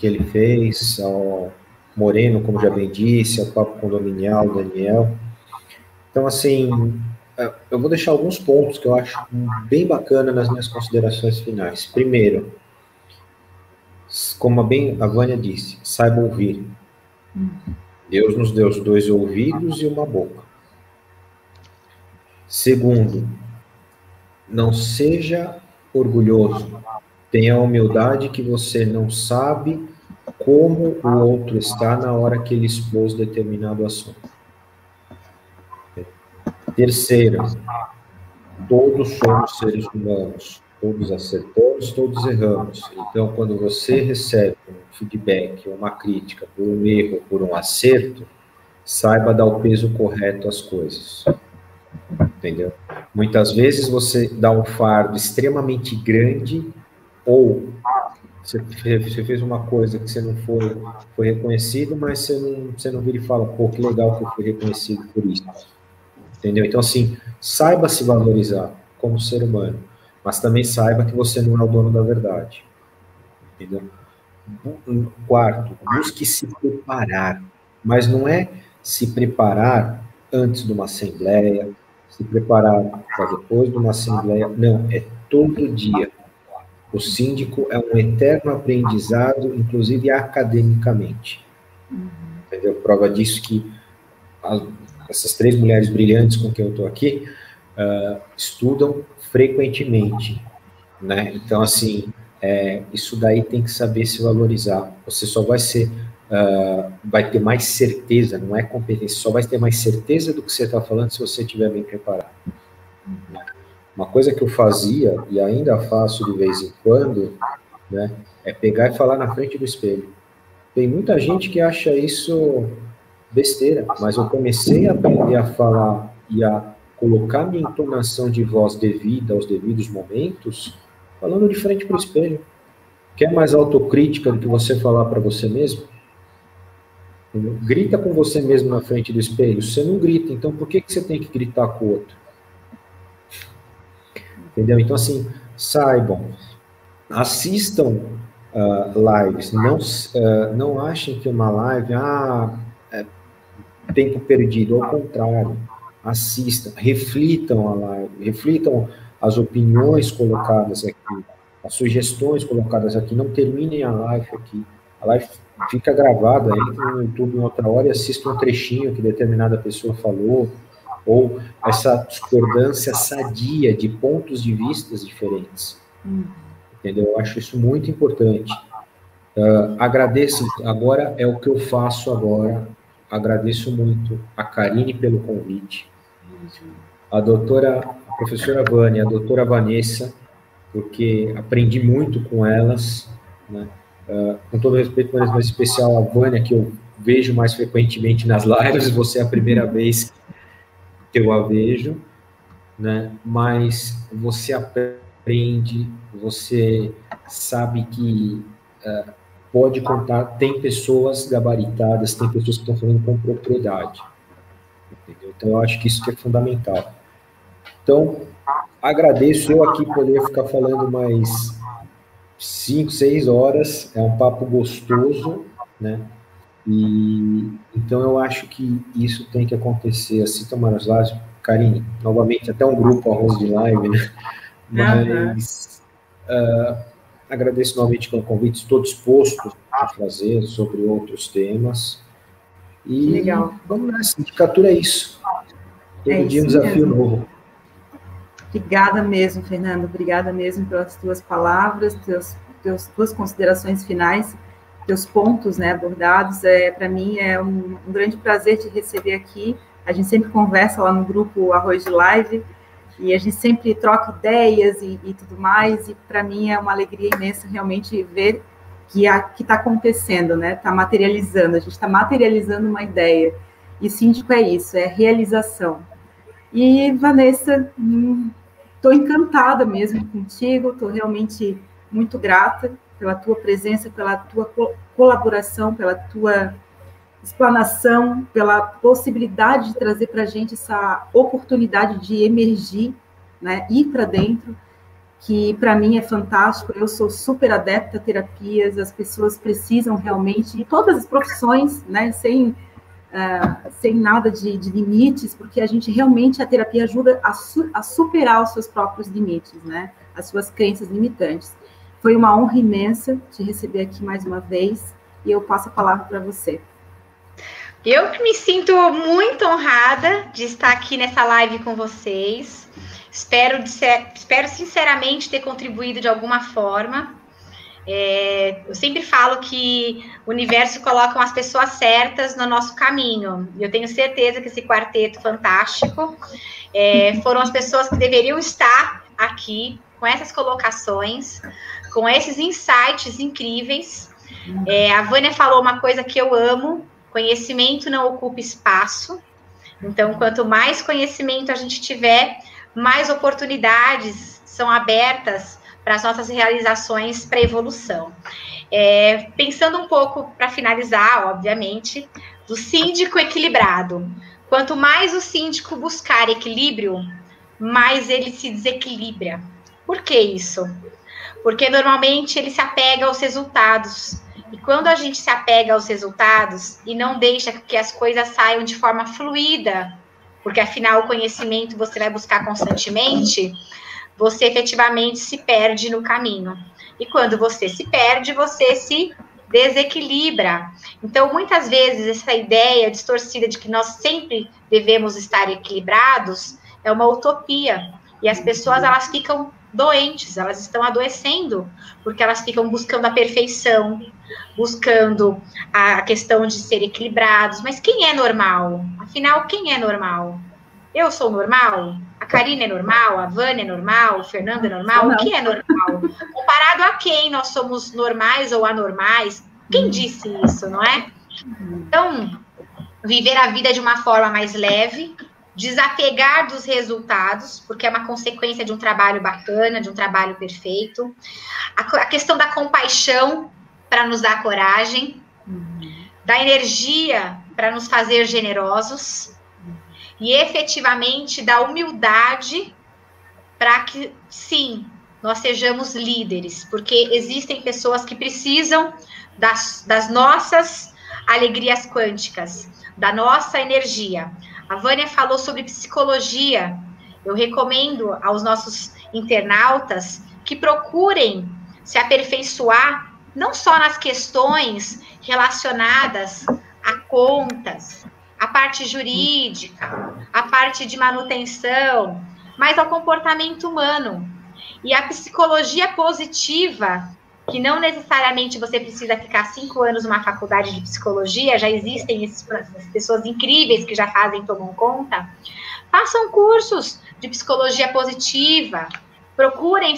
S3: ele fez, ao Moreno, como já bem disse, ao Papo Condominial, Daniel. Então, assim, eu vou deixar alguns pontos que eu acho bem bacana nas minhas considerações finais. Primeiro, como bem a Vânia disse, saiba ouvir. Deus nos deu 2 ouvidos e uma boca. Segundo, não seja orgulhoso. Tenha a humildade que você não sabe como o outro está na hora que ele expôs determinado assunto. Terceiro, todos somos seres humanos. Todos acertamos, todos erramos. Então, quando você recebe um feedback, uma crítica por um erro, por um acerto, saiba dar o peso correto às coisas. Entendeu? Muitas vezes você dá um fardo extremamente grande, ou você fez uma coisa que você não foi reconhecido, mas você não vira e fala, pô, que legal que eu fui reconhecido por isso. Entendeu? Então, assim, saiba se valorizar como ser humano, mas também saiba que você não é o dono da verdade. Entendeu? Quarto, busque se preparar, mas não é se preparar antes de uma assembleia, se preparar para depois de uma assembleia, não, é todo dia. O síndico é um eterno aprendizado, inclusive academicamente. Entendeu? Prova disso que essas 3 mulheres brilhantes com quem eu estou aqui estudam frequentemente, né? Então, assim, isso daí tem que saber se valorizar. Você só vai ter mais certeza, não é competência, só vai ter mais certeza do que você está falando se você estiver bem preparado. Uma coisa que eu fazia, e ainda faço de vez em quando, né, é pegar e falar na frente do espelho. Tem muita gente que acha isso besteira, mas eu comecei a aprender a falar e a colocar minha entonação de voz devida aos devidos momentos, falando de frente para o espelho. Quer mais autocrítica do que você falar para você mesmo? Entendeu? Grita com você mesmo na frente do espelho. Você não grita, então por que você tem que gritar com o outro? Entendeu? Então, assim, saibam, assistam lives, não achem que uma live é tempo perdido, ao contrário, assistam, reflitam a live, reflitam as opiniões colocadas aqui, as sugestões colocadas aqui, não terminem a live aqui, a live fica gravada, entre no YouTube em outra hora e assista um trechinho que determinada pessoa falou, ou essa discordância sadia de pontos de vistas diferentes. Entendeu? Eu acho isso muito importante. Agradeço, agora é o que eu faço agora, agradeço muito a Karine pelo convite, a professora Vânia, a doutora Vanessa, porque aprendi muito com elas, né? Com todo respeito, mas em especial a Vânia, que eu vejo mais frequentemente nas lives, você é a primeira vez que eu a vejo, né? Mas você aprende, você sabe que pode contar, tem pessoas gabaritadas, tem pessoas que estão falando com propriedade. entendeu? Então, eu acho que isso que é fundamental. Então, agradeço eu aqui poder ficar falando mais 5, 6 horas, é um papo gostoso, né? E então eu acho que isso tem que acontecer assim, tomar as lives. Karine, novamente, até um grupo arroz de live, né? Mas agradeço novamente pelo convite, estou disposto a fazer sobre outros temas. E
S1: legal.
S3: Vamos nessa, sindicatura é isso. Todo dia um desafio novo.
S1: Obrigada mesmo, Fernando. Obrigada mesmo pelas tuas palavras, tuas considerações finais, teus pontos, né, abordados. Para mim é um grande prazer te receber aqui. A gente sempre conversa lá no grupo Arroz de Live e a gente sempre troca ideias e tudo mais. E para mim é uma alegria imensa realmente ver que está acontecendo, né? Está materializando. A gente está materializando uma ideia. E síndico é isso, é realização. E, Vanessa, estou encantada mesmo contigo, estou realmente muito grata pela tua presença, pela tua colaboração, pela tua explanação, pela possibilidade de trazer para a gente essa oportunidade de emergir, né, ir para dentro, que para mim é fantástico. Eu sou super adepta a terapias, as pessoas precisam realmente, de todas as profissões, né, sem nada de limites, porque a gente realmente, a terapia ajuda a superar os seus próprios limites, né? As suas crenças limitantes. Foi uma honra imensa te receber aqui mais uma vez, e eu passo a palavra para você.
S2: Eu que me sinto muito honrada de estar aqui nessa live com vocês. Espero sinceramente ter contribuído de alguma forma. Eu sempre falo que o universo coloca as pessoas certas no nosso caminho. E eu tenho certeza que esse quarteto fantástico foram as pessoas que deveriam estar aqui com essas colocações, com esses insights incríveis. A Vânia falou uma coisa que eu amo: conhecimento não ocupa espaço. Então, quanto mais conhecimento a gente tiver, mais oportunidades são abertas para as nossas realizações para evolução. Pensando um pouco, para finalizar, obviamente, do síndico equilibrado. Quanto mais o síndico buscar equilíbrio, mais ele se desequilibra. Por que isso? Porque normalmente ele se apega aos resultados. E quando a gente se apega aos resultados e não deixa que as coisas saiam de forma fluida, porque afinal o conhecimento você vai buscar constantemente, você efetivamente se perde no caminho. E quando você se perde, você se desequilibra. Então, muitas vezes, essa ideia distorcida de que nós sempre devemos estar equilibrados é uma utopia. E as pessoas, elas ficam doentes, elas estão adoecendo, porque elas ficam buscando a perfeição, buscando a questão de ser equilibrados. Mas quem é normal? Afinal, quem é normal? Eu sou normal? A Karine é normal? A Vânia é normal? O Fernando é normal? O que é normal? Comparado a quem nós somos normais ou anormais? Quem disse isso, não é? Então, viver a vida de uma forma mais leve, desapegar dos resultados, porque é uma consequência de um trabalho bacana, de um trabalho perfeito. A questão da compaixão para nos dar coragem, da energia para nos fazer generosos, e efetivamente da humildade para que, sim, nós sejamos líderes, porque existem pessoas que precisam das nossas alegrias quânticas, da nossa energia. A Vânia falou sobre psicologia. Eu recomendo aos nossos internautas que procurem se aperfeiçoar, não só nas questões relacionadas a contas, a parte jurídica, a parte de manutenção, mas ao comportamento humano. E a psicologia positiva, que não necessariamente você precisa ficar 5 anos numa faculdade de psicologia, já existem essas pessoas incríveis que já tomam conta, façam cursos de psicologia positiva, procurem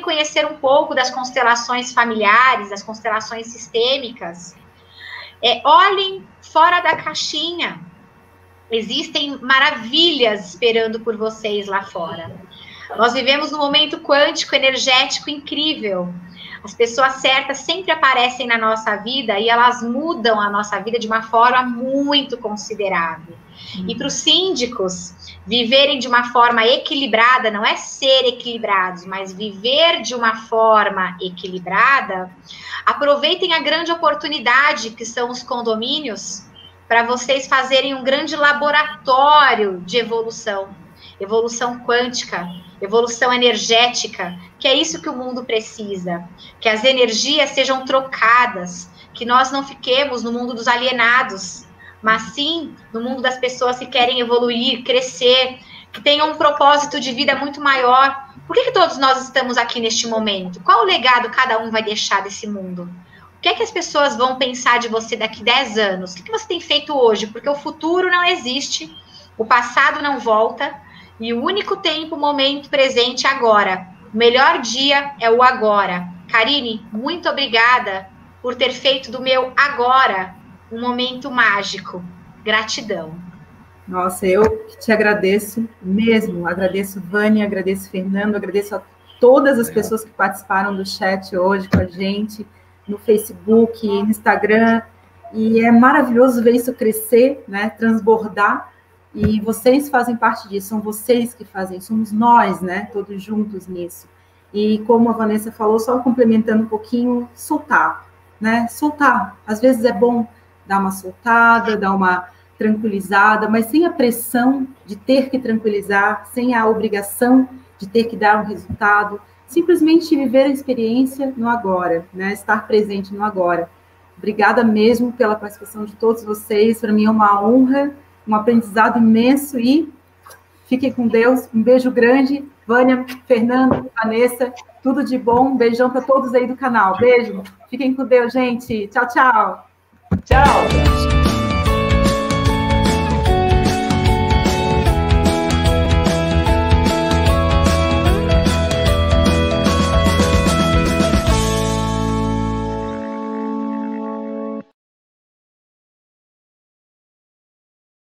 S2: conhecer um pouco das constelações familiares, das constelações sistêmicas. Olhem fora da caixinha. Existem maravilhas esperando por vocês lá fora. Nós vivemos num momento quântico, energético incrível. As pessoas certas sempre aparecem na nossa vida e elas mudam a nossa vida de uma forma muito considerável. E para os síndicos viverem de uma forma equilibrada, não é ser equilibrados, mas viver de uma forma equilibrada, aproveitem a grande oportunidade que são os condomínios para vocês fazerem um grande laboratório de evolução quântica, evolução energética, que é isso que o mundo precisa, que as energias sejam trocadas, que nós não fiquemos no mundo dos alienados, mas sim no mundo das pessoas que querem evoluir, crescer, que tenham um propósito de vida muito maior. Por que todos nós estamos aqui neste momento? Qual o legado cada um vai deixar desse mundo? O que é que as pessoas vão pensar de você daqui 10 anos? O que você tem feito hoje? Porque o futuro não existe, o passado não volta, e o único tempo, momento presente é agora. O melhor dia é o agora. Karine, muito obrigada por ter feito do meu agora um momento mágico. Gratidão.
S1: Nossa, eu te agradeço mesmo. Agradeço, Vânia, agradeço, Fernando, agradeço a todas as pessoas que participaram do chat hoje com a gente, no Facebook, no Instagram. E é maravilhoso ver isso crescer, né, transbordar. E vocês fazem parte disso, são vocês que fazem, somos nós, né, todos juntos nisso. E como a Vanessa falou, só complementando um pouquinho, soltar, né, soltar. Às vezes é bom dar uma soltada, dar uma tranquilizada, mas sem a pressão de ter que tranquilizar, sem a obrigação de ter que dar um resultado, simplesmente viver a experiência no agora, né, estar presente no agora. Obrigada mesmo pela participação de todos vocês, para mim é uma honra, um aprendizado imenso e fiquem com Deus. Um beijo grande. Vânia, Fernando, Vanessa, tudo de bom. Um beijão para todos aí do canal. Beijo. Fiquem com Deus, gente. Tchau, tchau.
S4: Tchau.